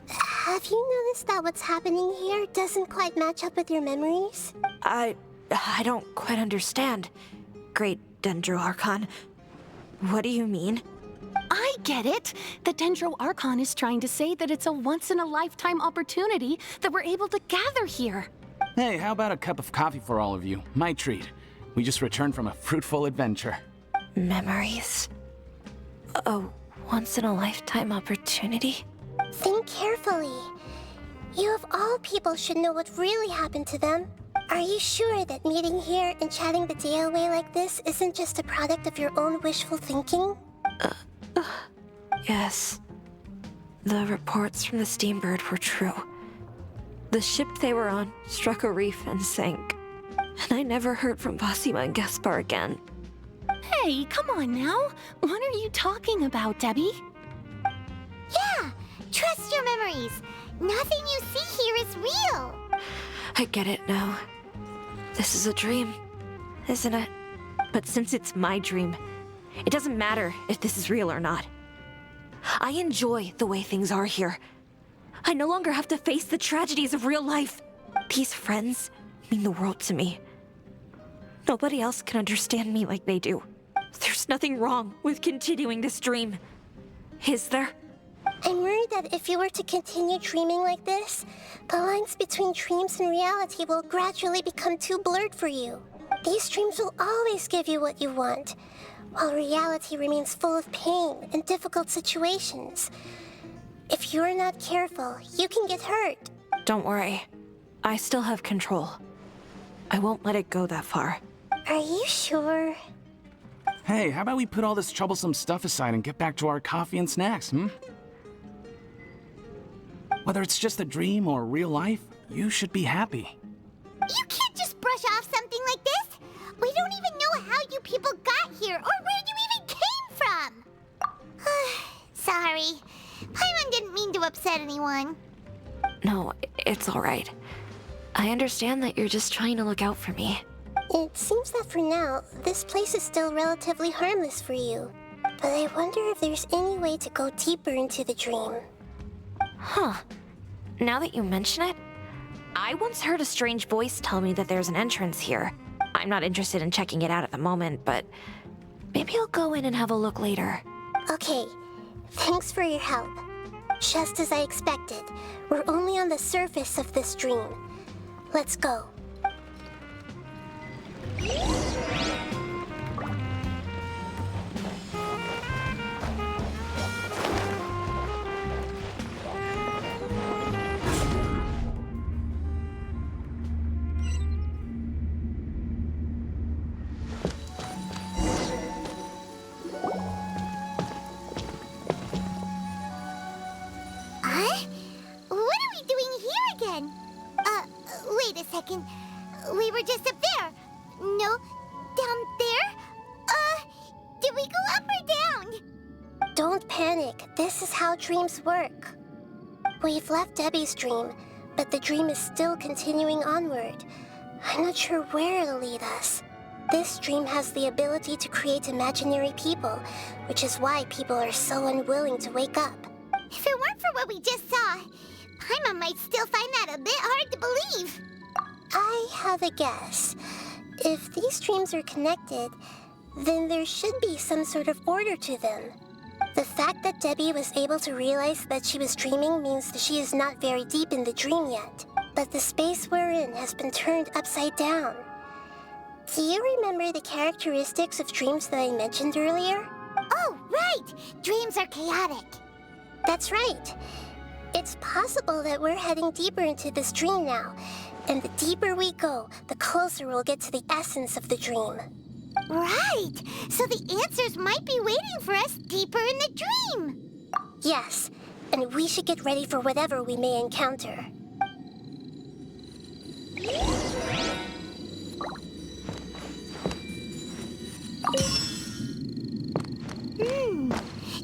have you noticed that what's happening here doesn't quite match up with your memories? I don't quite understand. Great Dendro Archon. What do you mean? I get it. The Dendro Archon is trying to say that it's a once-in-a-lifetime opportunity that we're able to gather here. Hey, how about a cup of coffee for all of you? My treat. We just returned from a fruitful adventure. Memories. A once-in-a-lifetime opportunity? Think carefully. You of all people should know what really happened to them. Are you sure that meeting here and chatting the day away like this isn't just a product of your own wishful thinking? Yes. The reports from the Steambird were true. The ship they were on struck a reef and sank. And I never heard from Basima and Gaspar again. Hey, come on now. What are you talking about, Debbie? Yeah, trust your memories. Nothing you see here is real. I get it now. This is a dream, isn't it? But since it's my dream, it doesn't matter if this is real or not. I enjoy the way things are here. I no longer have to face the tragedies of real life. These friends mean the world to me. Nobody else can understand me like they do. There's nothing wrong with continuing this dream. Is there? I'm worried that if you were to continue dreaming like this, the lines between dreams and reality will gradually become too blurred for you. These dreams will always give you what you want, while reality remains full of pain and difficult situations. If you're not careful, you can get hurt. Don't worry. I still have control. I won't let it go that far. Are you sure? Hey, how about we put all this troublesome stuff aside and get back to our coffee and snacks, Whether it's just a dream or real life, you should be happy. You can't just brush off something like this. We don't even know how you people got here or where you even came from. Sorry. Paimon didn't mean to upset anyone. No, it's all right. I understand that you're just trying to look out for me. It seems that for now, this place is still relatively harmless for you. But I wonder if there's any way to go deeper into the dream. Huh. Now that you mention it, I once heard a strange voice tell me that there's an entrance here. I'm not interested in checking it out at the moment, but maybe I'll go in and have a look later. Okay, thanks for your help. Just as I expected, we're only on the surface of this dream. Let's go. What are we doing here again? Wait a second. We were just up there. No, down there? Did we go up or down? Don't panic. This is how dreams work. We've left Debbie's dream, but the dream is still continuing onward. I'm not sure where it'll lead us. This dream has the ability to create imaginary people, which is why people are so unwilling to wake up. If it weren't for what we just saw, Paimon might still find that a bit hard to believe. I have a guess. If these dreams are connected, then there should be some sort of order to them. The fact that Debbie was able to realize that she was dreaming means that she is not very deep in the dream yet. But the space we're in has been turned upside down. Do you remember the characteristics of dreams that I mentioned earlier? Oh, right! Dreams are chaotic. That's right. It's possible that we're heading deeper into this dream now. And the deeper we go, the closer we'll get to the essence of the dream. Right! So the answers might be waiting for us deeper in the dream. Yes, and we should get ready for whatever we may encounter.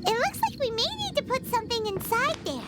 It looks like we may need to put something inside there.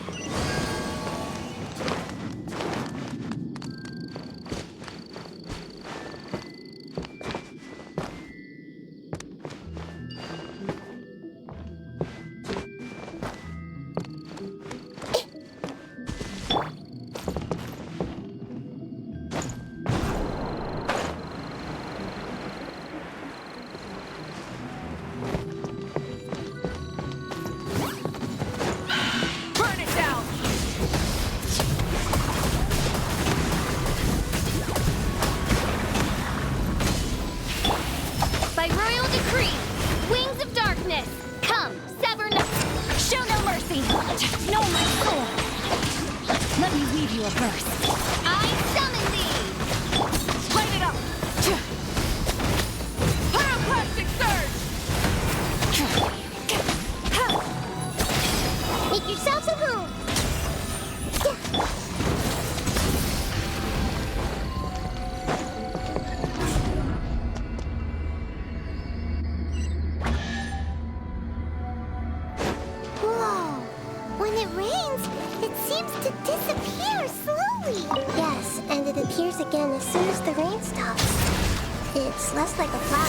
It's less like a flower,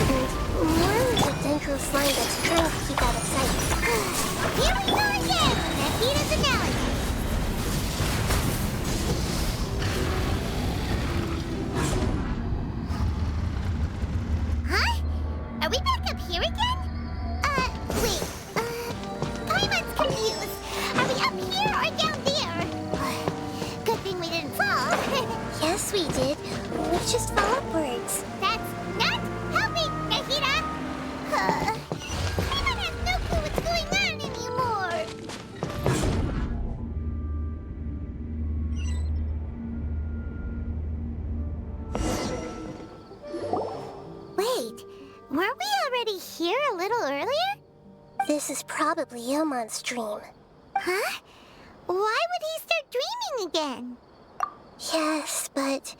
and more like a dendral slime that's trying to keep out of sight. Here we go again with Nahida's analogy. Huh? Are we back up here again? Wait. Paimon's confused. Are we up here or down there? Good thing we didn't fall. Yes, we did. We just fell upwards. That's not helping, Nahida! Paimon has no clue what's going on anymore! this is probably Ilmon's dream. Huh? Why would he start dreaming again? Yes, but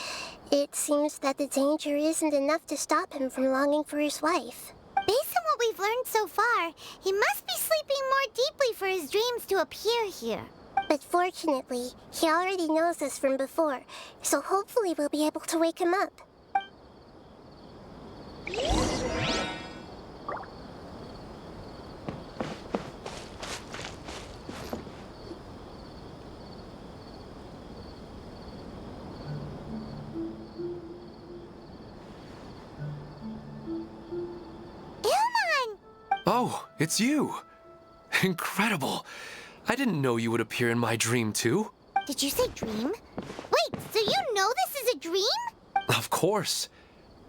it seems that the danger isn't enough to stop him from longing for his wife. Based on what we've learned so far, he must be sleeping more deeply for his dreams to appear here. But fortunately, he already knows us from before, so hopefully we'll be able to wake him up. Oh, it's you! Incredible! I didn't know you would appear in my dream, too. Did you say dream? Wait, so you know this is a dream? Of course.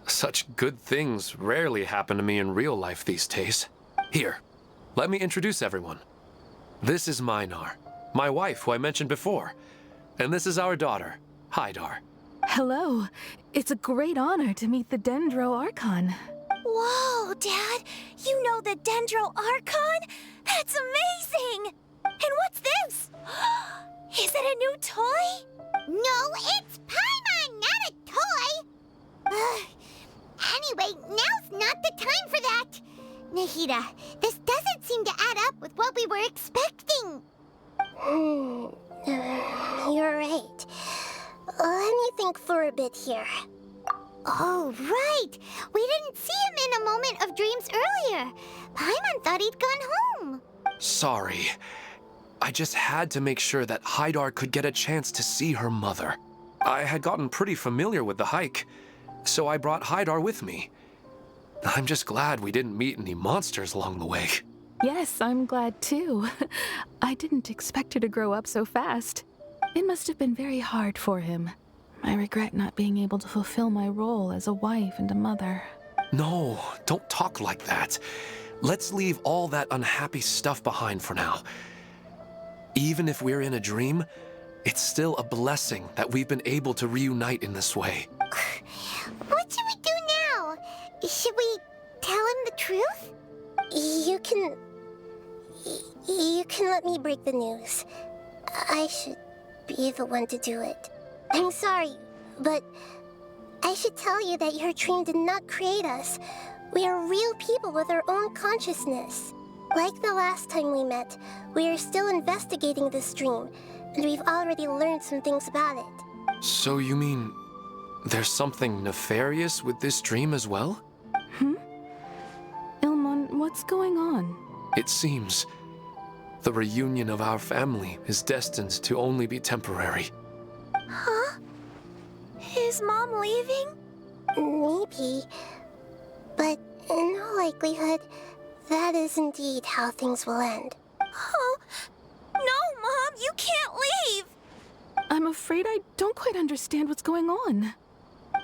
Such good things rarely happen to me in real life these days. Here, let me introduce everyone. This is Minar, my wife who I mentioned before. And this is our daughter, Hydar. Hello. It's a great honor to meet the Dendro Archon. Whoa, Dad! You know the Dendro Archon? That's amazing! And what's this? Is it a new toy? No, it's Paimon, not a toy! Anyway, now's not the time for that! Nahida, this doesn't seem to add up with what we were expecting. You're right. Let me think for a bit here. Oh, right! We didn't see him in a moment of dreams earlier. Paimon thought he'd gone home. Sorry. I just had to make sure that Hydar could get a chance to see her mother. I had gotten pretty familiar with the hike, so I brought Hydar with me. I'm just glad we didn't meet any monsters along the way. Yes, I'm glad too. I didn't expect her to grow up so fast. It must have been very hard for him. I regret not being able to fulfill my role as a wife and a mother. No, don't talk like that. Let's leave all that unhappy stuff behind for now. Even if we're in a dream, it's still a blessing that we've been able to reunite in this way. What should we do now? Should we tell him the truth? You can let me break the news. I should be the one to do it. I'm sorry, but I should tell you that your dream did not create us. We are real people with our own consciousness. Like the last time we met, we are still investigating this dream, and we've already learned some things about it. So you mean there's something nefarious with this dream as well? Ilmon, what's going on? It seems the reunion of our family is destined to only be temporary. Huh? Is Mom leaving? Maybe, but in all likelihood, that is indeed how things will end. Oh, no, Mom, you can't leave! I'm afraid I don't quite understand what's going on.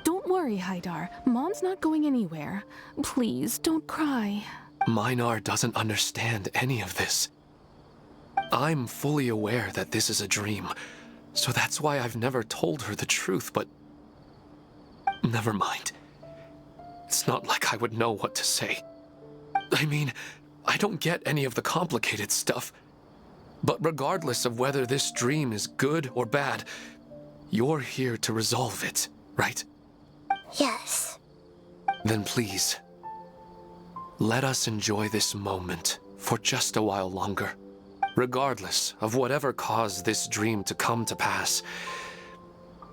Don't worry, Hydar. Mom's not going anywhere. Please, don't cry. Minar doesn't understand any of this. I'm fully aware that this is a dream, so that's why I've never told her the truth, but never mind. It's not like I would know what to say. I mean, I don't get any of the complicated stuff. But regardless of whether this dream is good or bad, you're here to resolve it, right? Yes. Then please, let us enjoy this moment for just a while longer. Regardless of whatever caused this dream to come to pass,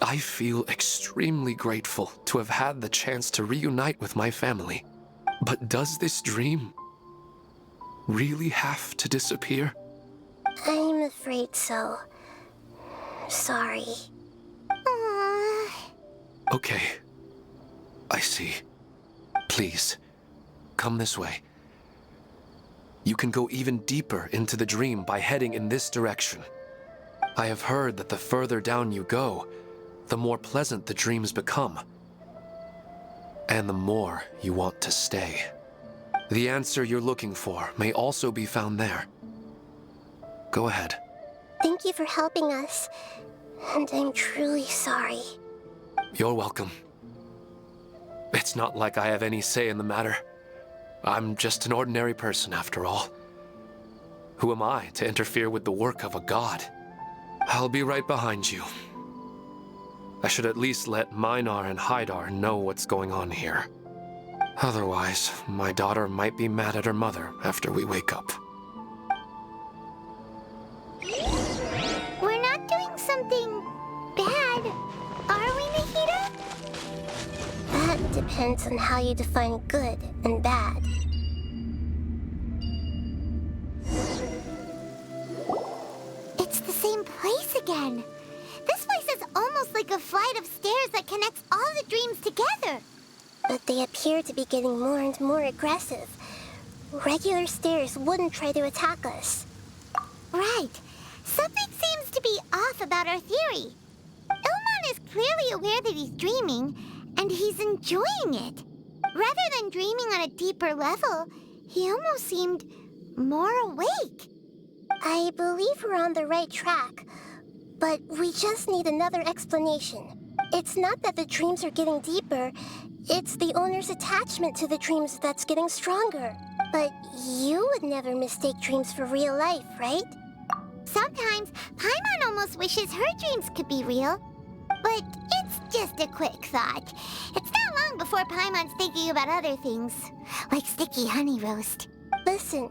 I feel extremely grateful to have had the chance to reunite with my family. But does this dream really have to disappear? I'm afraid so. Sorry. Okay. I see. Please, come this way. You can go even deeper into the dream by heading in this direction. I have heard that the further down you go, the more pleasant the dreams become. And the more you want to stay. The answer you're looking for may also be found there. Go ahead. Thank you for helping us, and I'm truly sorry. You're welcome. It's not like I have any say in the matter. I'm just an ordinary person after all. Who am I to interfere with the work of a god? I'll be right behind you. I should at least let Minar and Haidar know what's going on here. Otherwise, my daughter might be mad at her mother after we wake up. We're not doing something bad, are we, Nahida? That depends on how you define good and bad. It's the same place again. This place is almost like a flight of stairs that connects all the dreams together. But they appear to be getting more and more aggressive. Regular stairs wouldn't try to attack us. Right. Something seems to be off about our theory. Ilmon is clearly aware that he's dreaming, and he's enjoying it. Rather than dreaming on a deeper level, he almost seemed more awake. I believe we're on the right track, but we just need another explanation. It's not that the dreams are getting deeper, it's the owner's attachment to the dreams that's getting stronger. But you would never mistake dreams for real life, right? Sometimes, Paimon almost wishes her dreams could be real. But it's just a quick thought. It's not long before Paimon's thinking about other things, like sticky honey roast. Listen,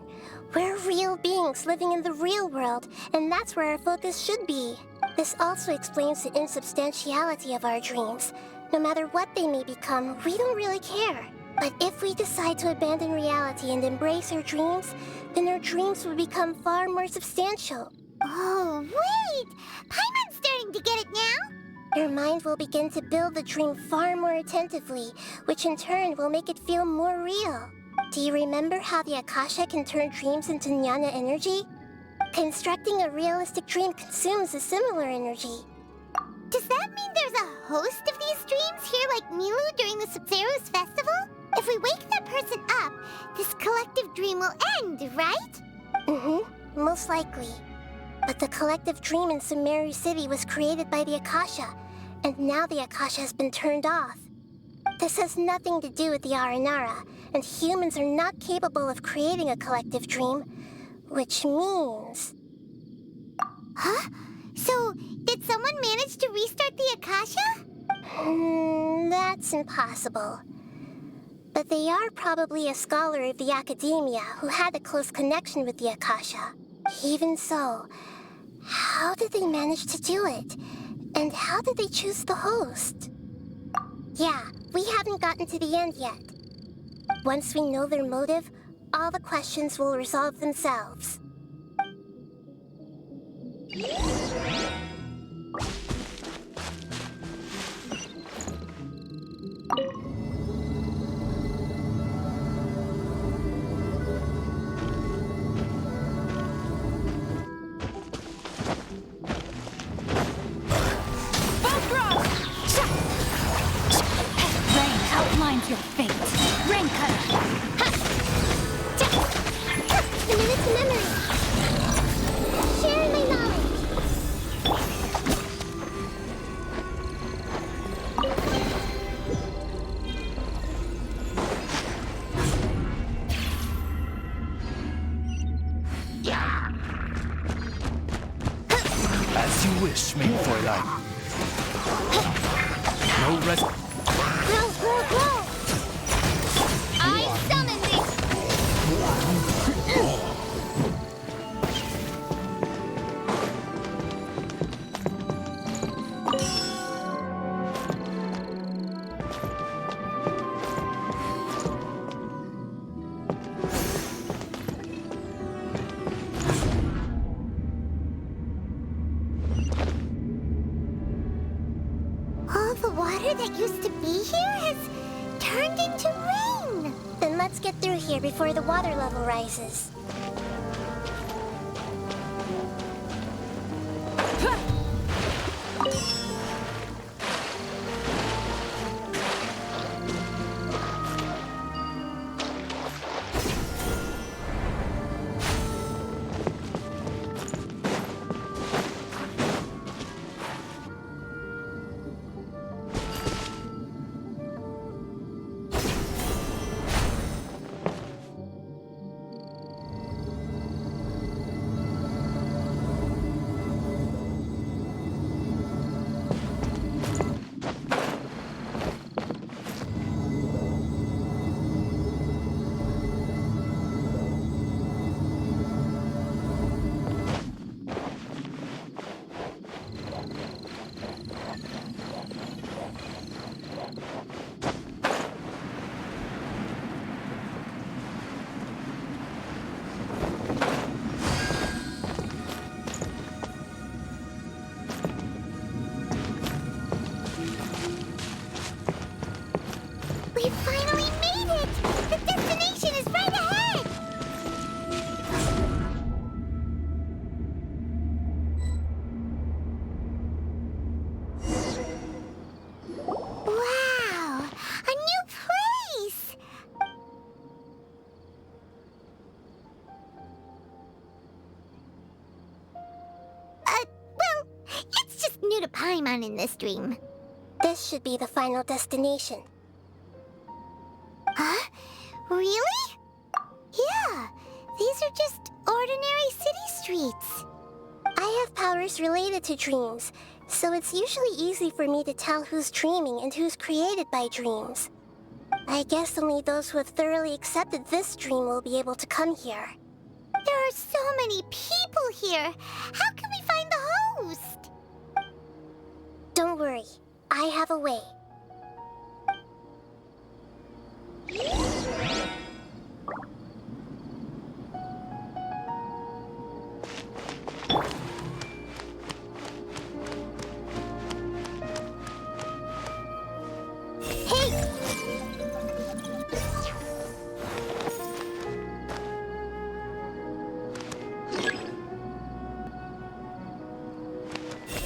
we're real beings living in the real world, and that's where our focus should be. This also explains the insubstantiality of our dreams. No matter what they may become, we don't really care. But if we decide to abandon reality and embrace our dreams, then our dreams will become far more substantial. Oh, wait! Paimon's starting to get it now? Your mind will begin to build the dream far more attentively, which in turn will make it feel more real. Do you remember how the Akasha can turn dreams into jnana energy? Constructing a realistic dream consumes a similar energy. Does that mean there's a host of these dreams here like Milu during the Sumeru's festival? If we wake that person up, this collective dream will end, right? Mm-hmm, most likely. But the collective dream in Sumeru City was created by the Akasha, and now the Akasha has been turned off. This has nothing to do with the Aranara, and humans are not capable of creating a collective dream, which means... Huh? So, did someone manage to restart the Akasha? That's impossible. But they are probably a scholar of the academia who had a close connection with the Akasha. Even so, how did they manage to do it? And how did they choose the host? Yeah, we haven't gotten to the end yet. Once we know their motive, all the questions will resolve themselves. Outlines your fate. Rain cutter. Commit it to memory. Share my knowledge. As you wish, main Fräulein. No rest. Grow! I summon this! All the water that used to be here has turned into rain. Then let's get through here before the water level rises. new to Paimon in this dream. This should be the final destination. Huh? Really? Yeah, these are just ordinary city streets. I have powers related to dreams, so it's usually easy for me to tell who's dreaming and who's created by dreams. I guess only those who have thoroughly accepted this dream will be able to come here. There are so many people here. How can we find the host? Don't worry, I have a way.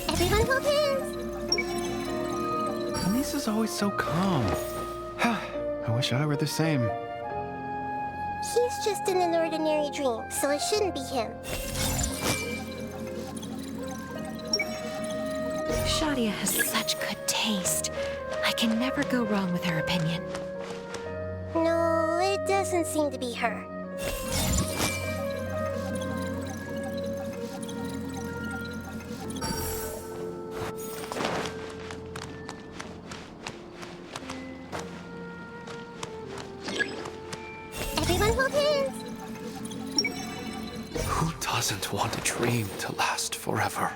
Everyone hold hands. Lisa's always so calm. I wish I were the same. He's just in an ordinary dream, so it shouldn't be him. Shadia has such good taste. I can never go wrong with her opinion. No, it doesn't seem to be her. Everyone hold hands. Who doesn't want a dream to last forever?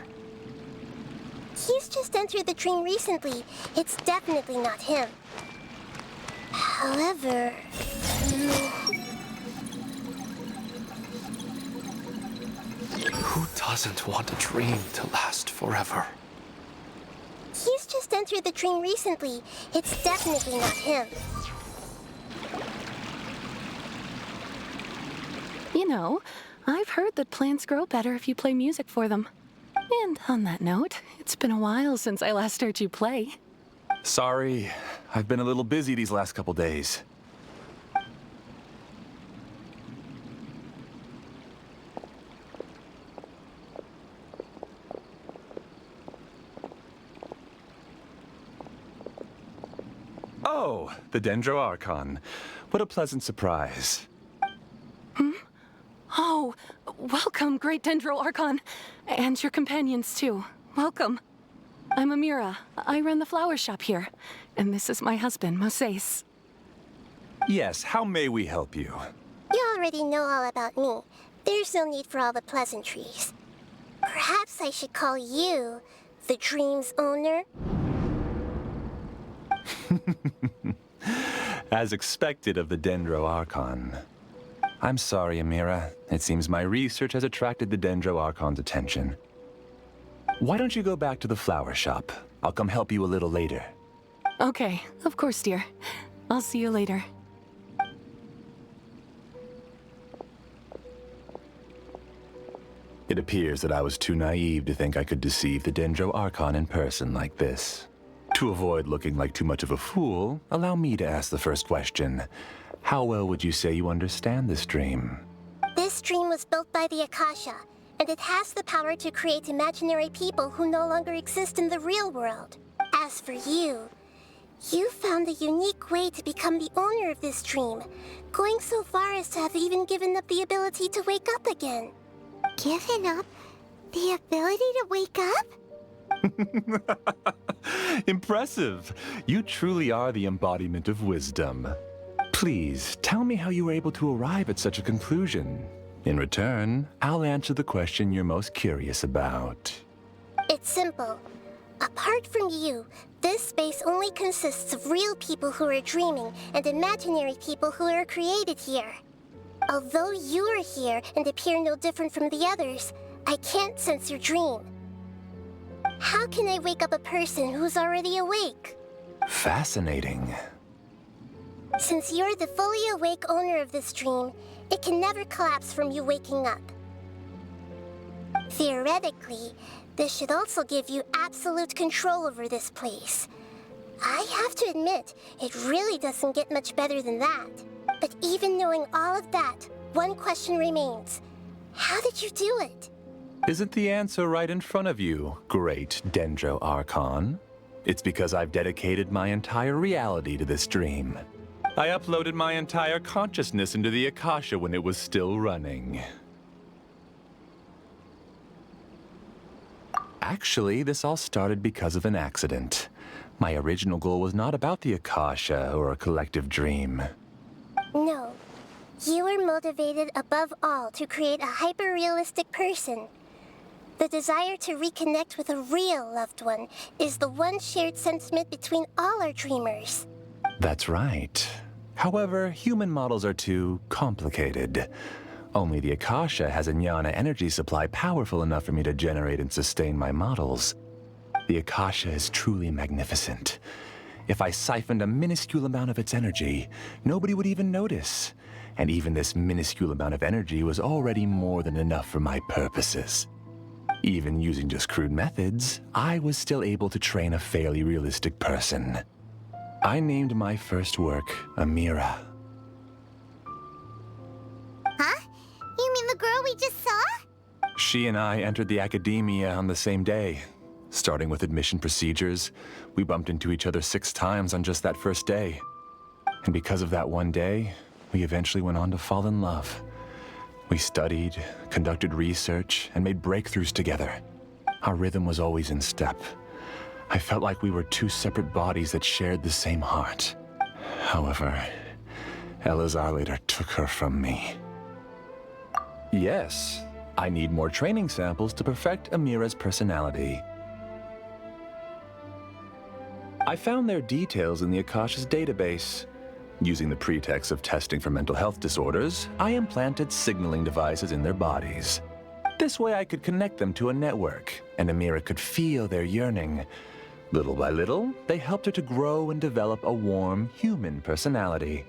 He's just entered the dream recently. It's definitely not him. However... Who doesn't want a dream to last forever? He's just entered the dream recently. It's definitely not him. You know, I've heard that plants grow better if you play music for them. And on that note, it's been a while since I last heard you play. Sorry, I've been a little busy these last couple days. Oh, the Dendro Archon. What a pleasant surprise. Oh, welcome, great Dendro Archon. And your companions, too. Welcome. I'm Amira. I run the flower shop here. And this is my husband, Moses. Yes, how may we help you? You already know all about me. There's no need for all the pleasantries. Perhaps I should call you the dream's owner? As expected of the Dendro Archon. I'm sorry, Amira. It seems my research has attracted the Dendro Archon's attention. Why don't you go back to the flower shop? I'll come help you a little later. Okay, of course, dear. I'll see you later. It appears that I was too naive to think I could deceive the Dendro Archon in person like this. To avoid looking like too much of a fool, allow me to ask the first question. How well would you say you understand this dream? This dream was built by the Akasha, and it has the power to create imaginary people who no longer exist in the real world. As for you, you found a unique way to become the owner of this dream, going so far as to have even given up the ability to wake up again. Given up the ability to wake up? Impressive! You truly are the embodiment of wisdom. Please, tell me how you were able to arrive at such a conclusion. In return, I'll answer the question you're most curious about. It's simple. Apart from you, this space only consists of real people who are dreaming and imaginary people who are created here. Although you are here and appear no different from the others, I can't sense your dream. How can I wake up a person who's already awake? Fascinating. Since you're the fully awake owner of this dream, it can never collapse from you waking up. Theoretically, this should also give you absolute control over this place. I have to admit, it really doesn't get much better than that. But even knowing all of that, one question remains. How did you do it? Isn't the answer right in front of you, great Dendro Archon? It's because I've dedicated my entire reality to this dream. I uploaded my entire consciousness into the Akasha when it was still running. Actually, this all started because of an accident. My original goal was not about the Akasha or a collective dream. No. You were motivated above all to create a hyper-realistic person. The desire to reconnect with a real loved one is the one shared sentiment between all our dreamers. That's right. However, human models are too complicated. Only the Akasha has a jnana energy supply powerful enough for me to generate and sustain my models. The Akasha is truly magnificent. If I siphoned a minuscule amount of its energy, nobody would even notice. And even this minuscule amount of energy was already more than enough for my purposes. Even using just crude methods, I was still able to train a fairly realistic person. I named my first work Amira. Huh? You mean the girl we just saw? She and I entered the academia on the same day. Starting with admission procedures, we bumped into each other 6 times on just that first day. And because of that one day, we eventually went on to fall in love. We studied, conducted research, and made breakthroughs together. Our rhythm was always in step. I felt like we were 2 separate bodies that shared the same heart. However, Elazar later took her from me. Yes, I need more training samples to perfect Amira's personality. I found their details in the Akasha's database. Using the pretext of testing for mental health disorders, I implanted signaling devices in their bodies. This way I could connect them to a network, and Amira could feel their yearning. Little by little, they helped her to grow and develop a warm, human personality.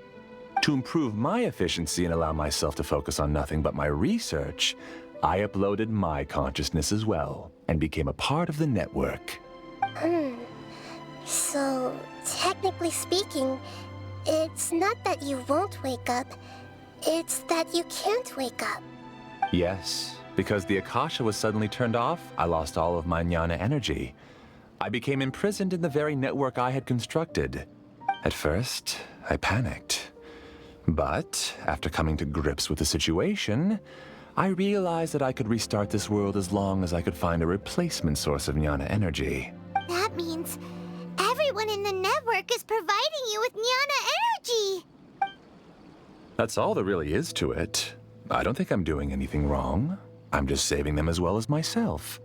To improve my efficiency and allow myself to focus on nothing but my research, I uploaded my consciousness as well, and became a part of the network. So, technically speaking, it's not that you won't wake up, it's that you can't wake up. Yes, because the Akasha was suddenly turned off, I lost all of my jnana energy. I became imprisoned in the very network I had constructed. At first, I panicked. But, after coming to grips with the situation, I realized that I could restart this world as long as I could find a replacement source of jnana energy. That means everyone in the network is providing you with jnana energy! That's all there really is to it. I don't think I'm doing anything wrong. I'm just saving them as well as myself.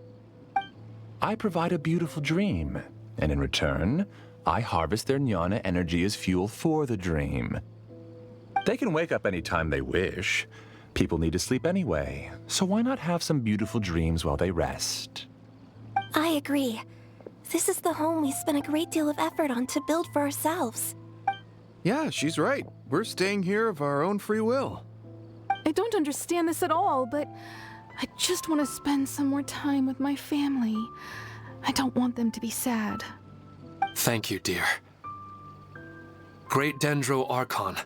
I provide a beautiful dream, and in return, I harvest their jnana energy as fuel for the dream. They can wake up any time they wish. People need to sleep anyway, so why not have some beautiful dreams while they rest? I agree. This is the home we spent a great deal of effort on to build for ourselves. Yeah, she's right. We're staying here of our own free will. I don't understand this at all, but I just want to spend some more time with my family. I don't want them to be sad. Thank you, dear. Great Dendro Archon,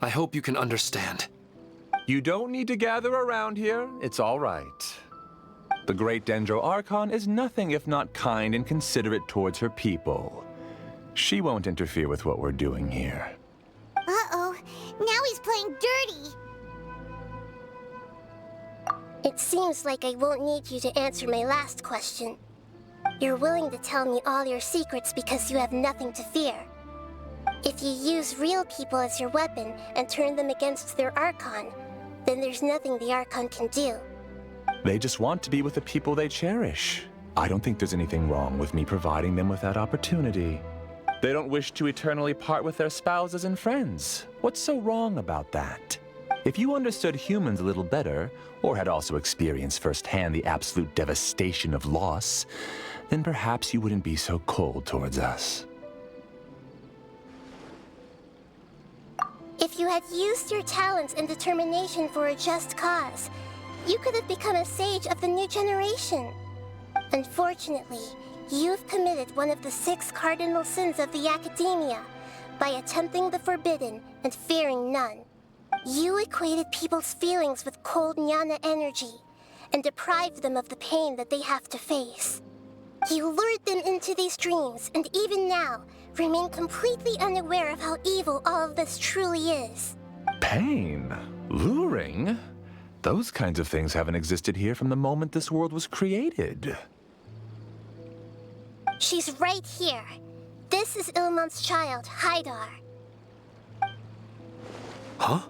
I hope you can understand. You don't need to gather around here. It's all right. The great Dendro Archon is nothing if not kind and considerate towards her people. She won't interfere with what we're doing here. Uh-oh, now he's playing dirty. It seems like I won't need you to answer my last question. You're willing to tell me all your secrets because you have nothing to fear. If you use real people as your weapon and turn them against their Archon, then there's nothing the Archon can do. They just want to be with the people they cherish. I don't think there's anything wrong with me providing them with that opportunity. They don't wish to eternally part with their spouses and friends. What's so wrong about that? If you understood humans a little better, or had also experienced firsthand the absolute devastation of loss, then perhaps you wouldn't be so cold towards us. If you had used your talents and determination for a just cause, you could have become a sage of the new generation. Unfortunately, you've committed one of the 6 cardinal sins of the Academia by attempting the forbidden and fearing none. You equated people's feelings with cold jnana energy, and deprived them of the pain that they have to face. You lured them into these dreams, and even now, remain completely unaware of how evil all of this truly is. Pain? Luring? Those kinds of things haven't existed here from the moment this world was created. She's right here. This is Ilmon's child, Haidar. Huh?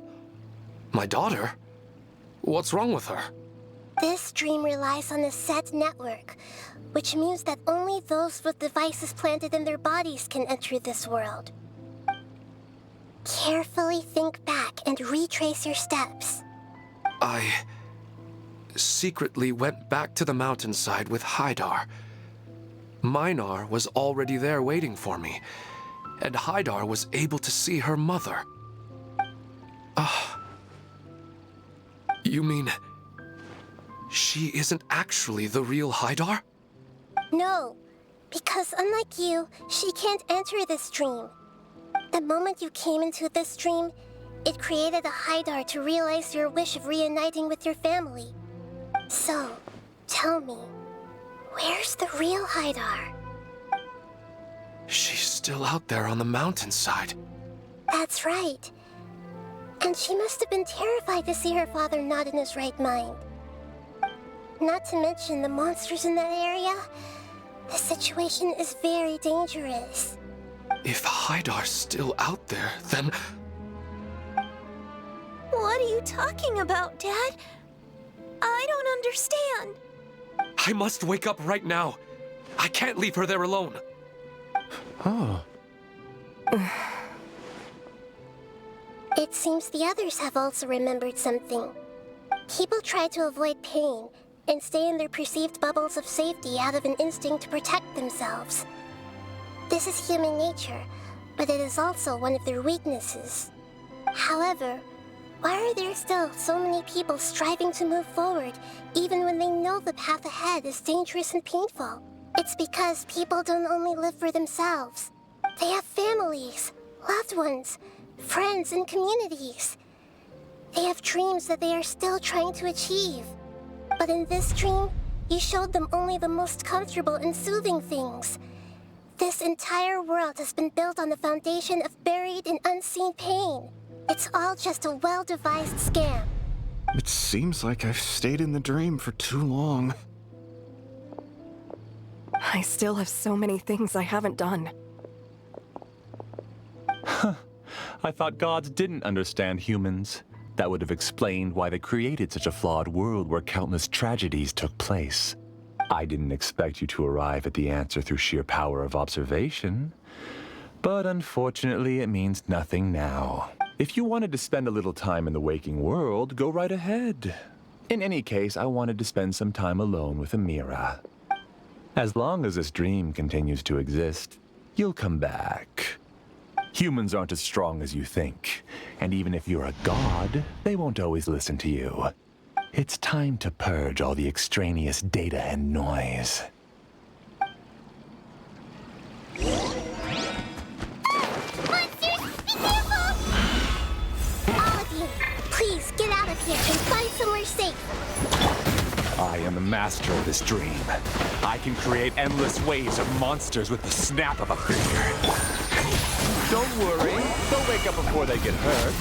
My daughter? What's wrong with her? This dream relies on a set network, which means that only those with devices planted in their bodies can enter this world. Carefully think back and retrace your steps. I secretly went back to the mountainside with Haidar. Minar was already there waiting for me, and Haidar was able to see her mother. You mean she isn't actually the real Haidar? No, because unlike you, she can't enter this dream. The moment you came into this dream, it created a Haidar to realize your wish of reuniting with your family. So, tell me, where's the real Haidar? She's still out there on the mountainside. That's right. And she must have been terrified to see her father not in his right mind. Not to mention the monsters in that area. The situation is very dangerous. If Haidar's still out there, then... What are you talking about, Dad? I don't understand. I must wake up right now. I can't leave her there alone. Oh. It seems the others have also remembered something. People try to avoid pain and stay in their perceived bubbles of safety out of an instinct to protect themselves. This is human nature, but it is also one of their weaknesses. However, why are there still so many people striving to move forward, even when they know the path ahead is dangerous and painful? It's because people don't only live for themselves. They have families, loved ones, friends, and communities. They have dreams that they are still trying to achieve. But in this dream, you showed them only the most comfortable and soothing things. This entire world has been built on the foundation of buried and unseen pain. It's all just a well-devised scam. It seems like I've stayed in the dream for too long. I still have so many things I haven't done. I thought gods didn't understand humans. That would have explained why they created such a flawed world where countless tragedies took place. I didn't expect you to arrive at the answer through sheer power of observation. But unfortunately, it means nothing now. If you wanted to spend a little time in the waking world, go right ahead. In any case, I wanted to spend some time alone with Amira. As long as this dream continues to exist, you'll come back. Humans aren't as strong as you think, and even if you're a god, they won't always listen to you. It's time to purge all the extraneous data and noise. All of you, please get out of here and find somewhere safe. I am the master of this dream. I can create endless waves of monsters with the snap of a finger. Don't worry, they'll wake up before they get hurt.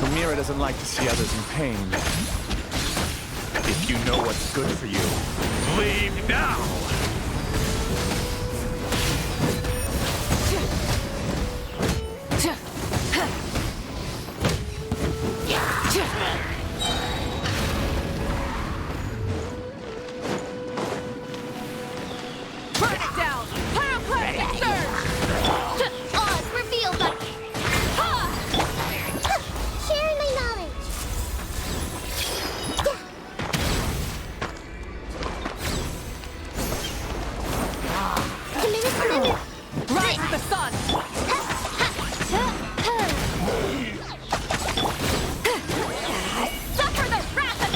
Amira doesn't like to see others in pain. If you know what's good for you, leave now! Burn it down! Pyroclastic surge! Oz, reveal them! Sharing my knowledge. Rise of the sun! Suffer the wrath of...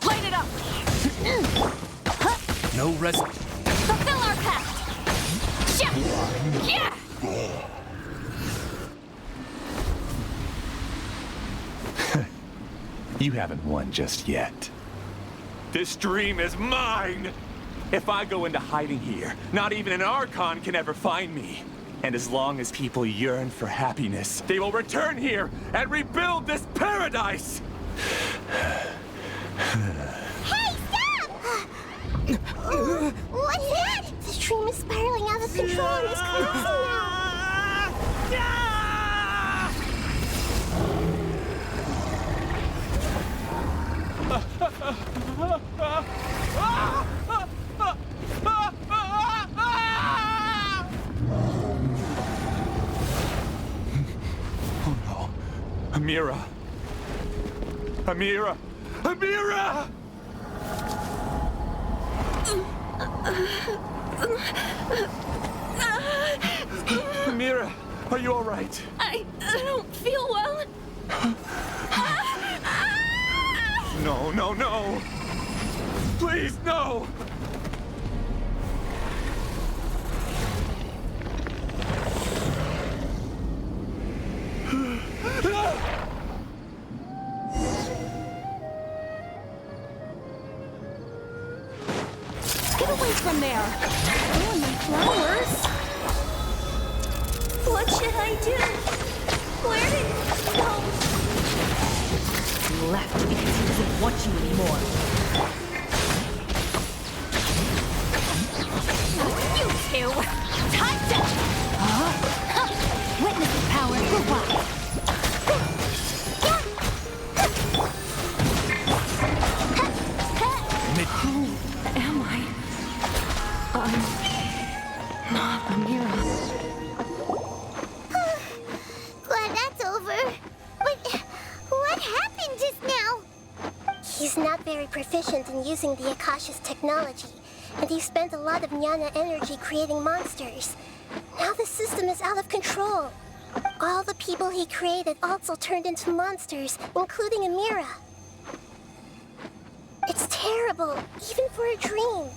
Light it up! No rest. Fulfill our pact! Yeah! You haven't won just yet. This dream is mine! If I go into hiding here, not even an Archon can ever find me. And as long as people yearn for happiness, they will return here and rebuild this paradise! Hey, stop! What's that? The stream is spiraling out of control and is collapsing now. Oh no. Amira! Amira! Amira! Amira, are you all right? I don't feel well. No, no, no! Please, no! Get away from there! Oh, and my flowers! What should I do? Where did he go? He left because he doesn't want you anymore. You two! Time to... Huh? Witness the power for what? Who am I? I'm not Amira. Glad that's over. But what happened just now? He's not very proficient in using the Akasha's technology, and he spent a lot of Jnana energy creating monsters. Now the system is out of control. All the people he created also turned into monsters, including Amira. It's terrible, even for a dream.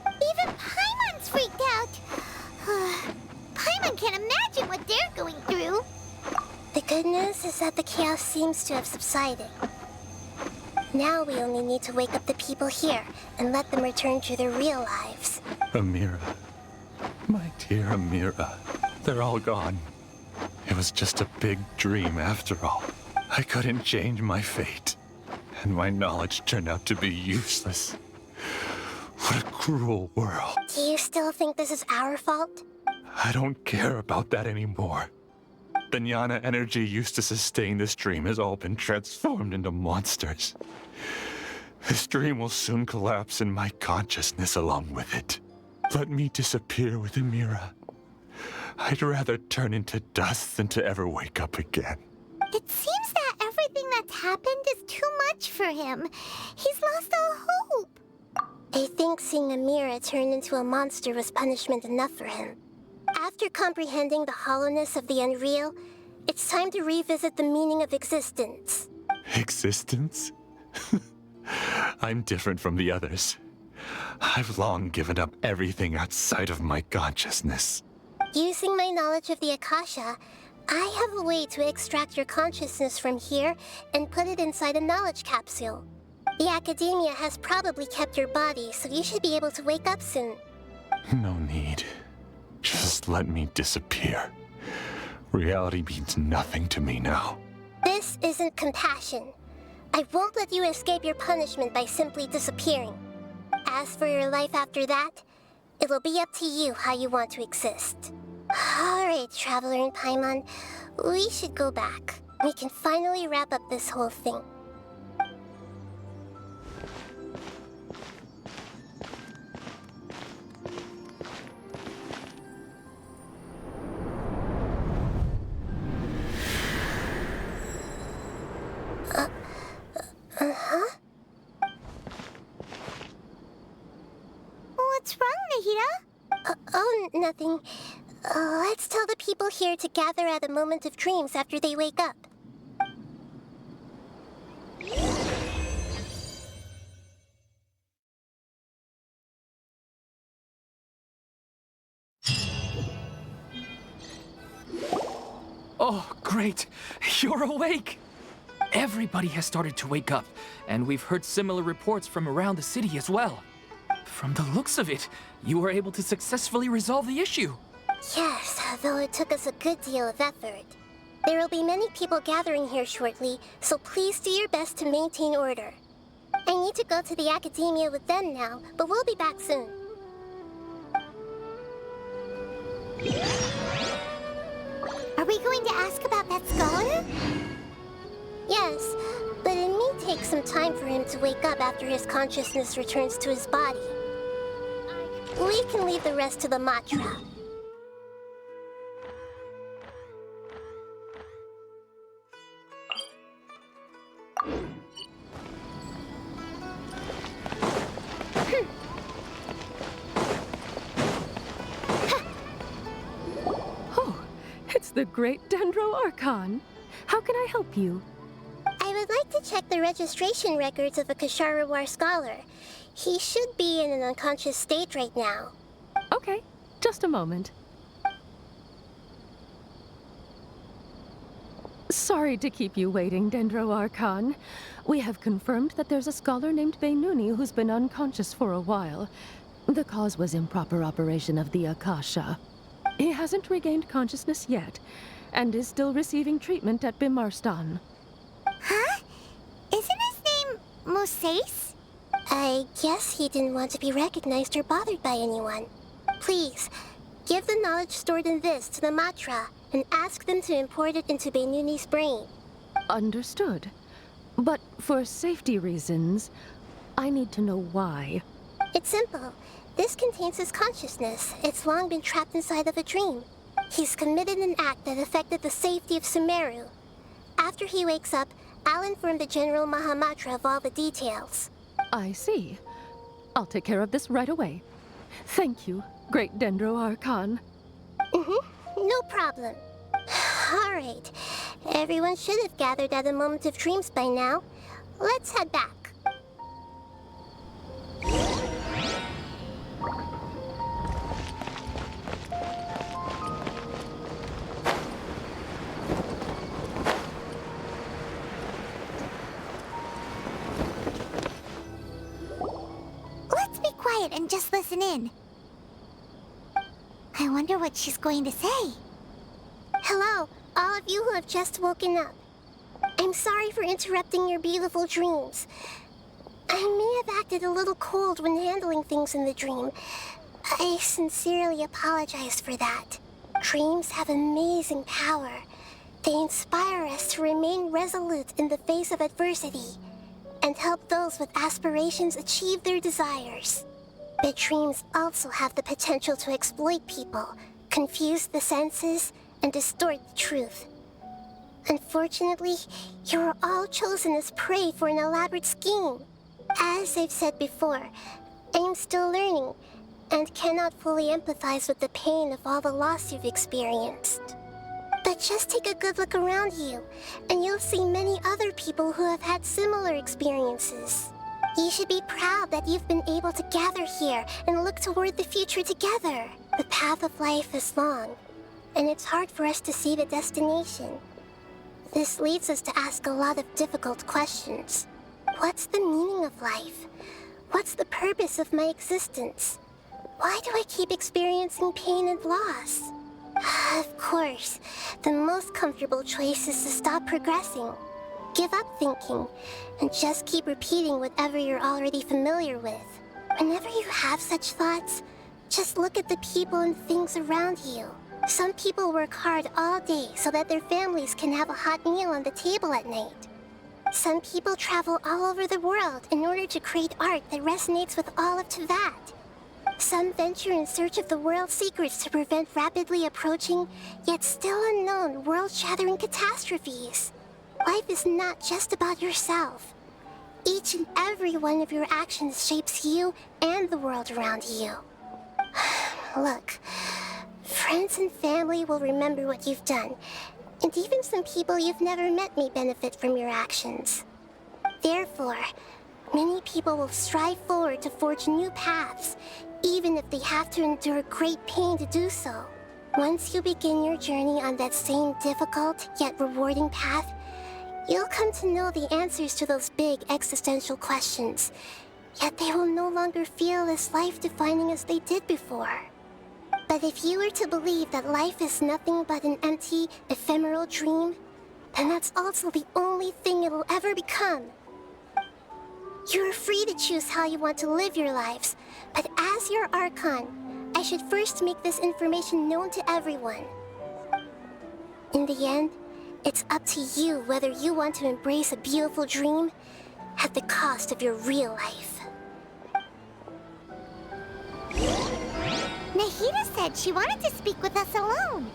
Even Paimon's freaked out. Paimon can't imagine what they're going through. The good news is that the chaos seems to have subsided. Now we only need to wake up the people here and let them return to their real lives. Amira. My dear Amira. They're all gone. It was just a big dream after all. I couldn't change my fate. And my knowledge turned out to be useless. What a cruel world. Do you still think this is our fault? I don't care about that anymore. The Jnana energy used to sustain this dream has all been transformed into monsters. This dream will soon collapse and my consciousness along with it. Let me disappear with Amira. I'd rather turn into dust than to ever wake up again. It seems that everything that's happened is too much for him. He's lost all hope. I think seeing Amira turn into a monster was punishment enough for him. After comprehending the hollowness of the unreal, it's time to revisit the meaning of existence. Existence? I'm different from the others. I've long given up everything outside of my consciousness. Using my knowledge of the Akasha, I have a way to extract your consciousness from here and put it inside a knowledge capsule. The Academia has probably kept your body, so you should be able to wake up soon. No need. Just let me disappear. Reality means nothing to me now. This isn't compassion. I won't let you escape your punishment by simply disappearing. As for your life after that, it will be up to you how you want to exist. Alright, Traveler and Paimon, we should go back. We can finally wrap up this whole thing. Uh-huh? What's wrong, Nahida? Oh, nothing. Let's tell the people here to gather at a moment of dreams after they wake up. Oh, great. You're awake. Everybody has started to wake up, and we've heard similar reports from around the city as well. From the looks of it, you were able to successfully resolve the issue. Yes, though it took us a good deal of effort. There will be many people gathering here shortly, so please do your best to maintain order. I need to go to the academia with them now, but we'll be back soon. Are we going to ask about that scholar? Yes, but it may take some time for him to wake up after his consciousness returns to his body. We can leave the rest to the Matra. Oh, it's the great Dendro Archon. How can I help you? I would like to check the registration records of a Kasharawar scholar. He should be in an unconscious state right now. Okay, just a moment. Sorry to keep you waiting, Dendro Archon. We have confirmed that there's a scholar named Beinuni who's been unconscious for a while. The cause was improper operation of the Akasha. He hasn't regained consciousness yet, and is still receiving treatment at Bimarstan. Huh? Isn't his name Moses? I guess he didn't want to be recognized or bothered by anyone. Please, give the knowledge stored in this to the Matra and ask them to import it into Beinuni's brain. Understood. But for safety reasons, I need to know why. It's simple. This contains his consciousness. It's long been trapped inside of a dream. He's committed an act that affected the safety of Sumeru. After he wakes up, I'll inform the General Mahamatra of all the details. I see. I'll take care of this right away. Thank you, great Dendro Archon. No problem. All right. Everyone should have gathered at a moment of dreams by now. Let's head back. Let's be quiet and just listen in. I wonder what she's going to say. Hello, all of you who have just woken up. I'm sorry for interrupting your beautiful dreams. I may have acted a little cold when handling things in the dream. I sincerely apologize for that. Dreams have amazing power. They inspire us to remain resolute in the face of adversity and help those with aspirations achieve their desires. But dreams also have the potential to exploit people, confuse the senses, and distort the truth. Unfortunately, you are all chosen as prey for an elaborate scheme. As I've said before, I am still learning and cannot fully empathize with the pain of all the loss you've experienced. But just take a good look around you, and you'll see many other people who have had similar experiences. You should be proud that you've been able to gather here and look toward the future together. The path of life is long, and it's hard for us to see the destination. This leads us to ask a lot of difficult questions. What's the meaning of life? What's the purpose of my existence? Why do I keep experiencing pain and loss? Of course, the most comfortable choice is to stop progressing. Give up thinking, and just keep repeating whatever you're already familiar with. Whenever you have such thoughts, just look at the people and things around you. Some people work hard all day so that their families can have a hot meal on the table at night. Some people travel all over the world in order to create art that resonates with all of Teyvat. Some venture in search of the world's secrets to prevent rapidly approaching, yet still unknown, world-shattering catastrophes. Life is not just about yourself. Each and every one of your actions shapes you and the world around you. Look, friends and family will remember what you've done, and even some people you've never met may benefit from your actions. Therefore, many people will strive forward to forge new paths, even if they have to endure great pain to do so. Once you begin your journey on that same difficult yet rewarding path, You'll come to know the answers to those big existential questions, yet they will no longer feel as life-defining as they did before. But if you were to believe that life is nothing but an empty, ephemeral dream, then that's also the only thing it'll ever become. You're free to choose how you want to live your lives, but as your Archon, I should first make this information known to everyone. In the end, it's up to you whether you want to embrace a beautiful dream at the cost of your real life. Nahida said she wanted to speak with us alone.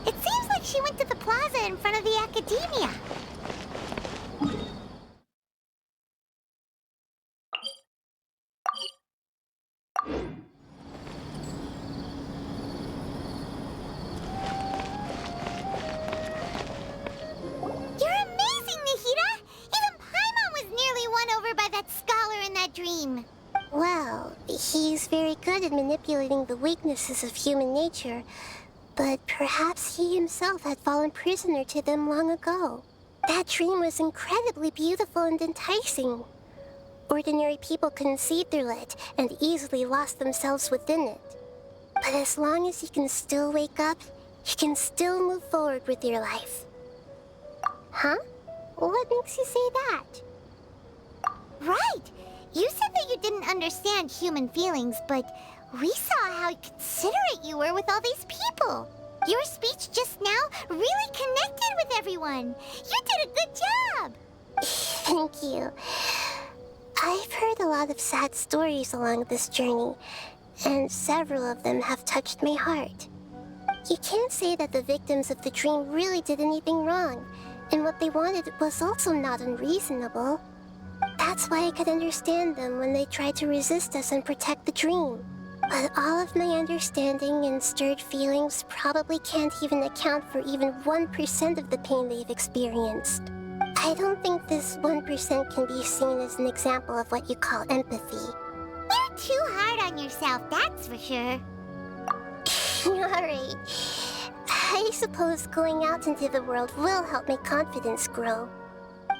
It seems like she went to the plaza in front of the academia. You're amazing, Nahida! Even Paimon was nearly won over by that scholar in that dream. Well, he's very good at manipulating the weaknesses of human nature, but perhaps he himself had fallen prisoner to them long ago. That dream was incredibly beautiful and enticing. Ordinary people couldn't see through it and easily lost themselves within it. But as long as you can still wake up, you can still move forward with your life. Huh? What makes you say that? Right! You said that you didn't understand human feelings, but we saw how considerate you were with all these people. Your speech just now really connected with everyone. You did a good job! Thank you. I've heard a lot of sad stories along this journey, and several of them have touched my heart. You can't say that the victims of the dream really did anything wrong, and what they wanted was also not unreasonable. That's why I could understand them when they tried to resist us and protect the dream. But all of my understanding and stirred feelings probably can't even account for even 1% of the pain they've experienced. I don't think this 1% can be seen as an example of what you call empathy. You're too hard on yourself, that's for sure. Alright. I suppose going out into the world will help my confidence grow.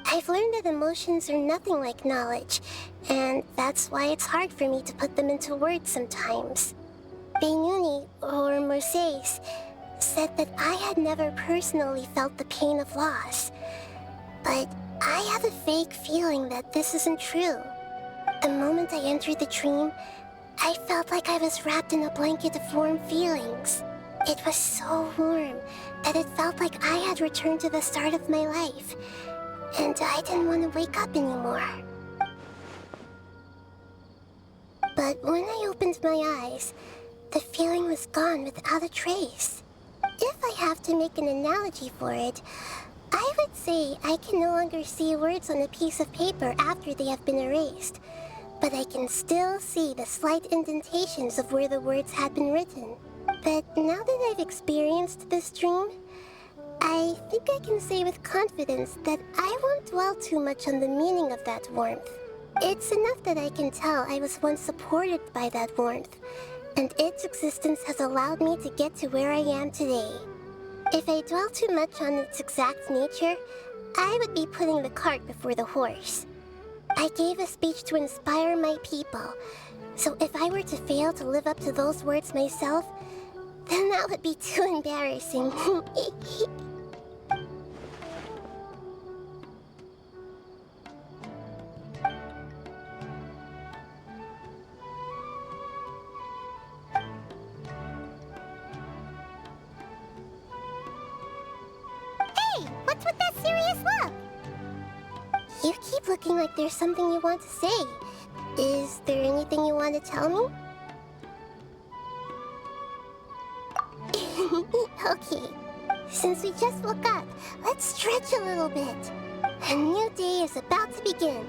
I've learned that emotions are nothing like knowledge, and that's why it's hard for me to put them into words sometimes. Beinuni, or Mercedes, said that I had never personally felt the pain of loss. But I have a vague feeling that this isn't true. The moment I entered the dream, I felt like I was wrapped in a blanket of warm feelings. It was so warm that it felt like I had returned to the start of my life, and I didn't want to wake up anymore. But when I opened my eyes, the feeling was gone without a trace. If I have to make an analogy for it, I would say I can no longer see words on a piece of paper after they have been erased, but I can still see the slight indentations of where the words had been written. But now that I've experienced this dream, I think I can say with confidence that I won't dwell too much on the meaning of that warmth. It's enough that I can tell I was once supported by that warmth, and its existence has allowed me to get to where I am today. If I dwell too much on its exact nature, I would be putting the cart before the horse. I gave a speech to inspire my people, so if I were to fail to live up to those words myself, then that would be too embarrassing. Hey, what's with that serious look? You keep looking like there's something you want to say. Is there anything you want to tell me? Okay, since we just woke up, let's stretch a little bit. A new day is about to begin.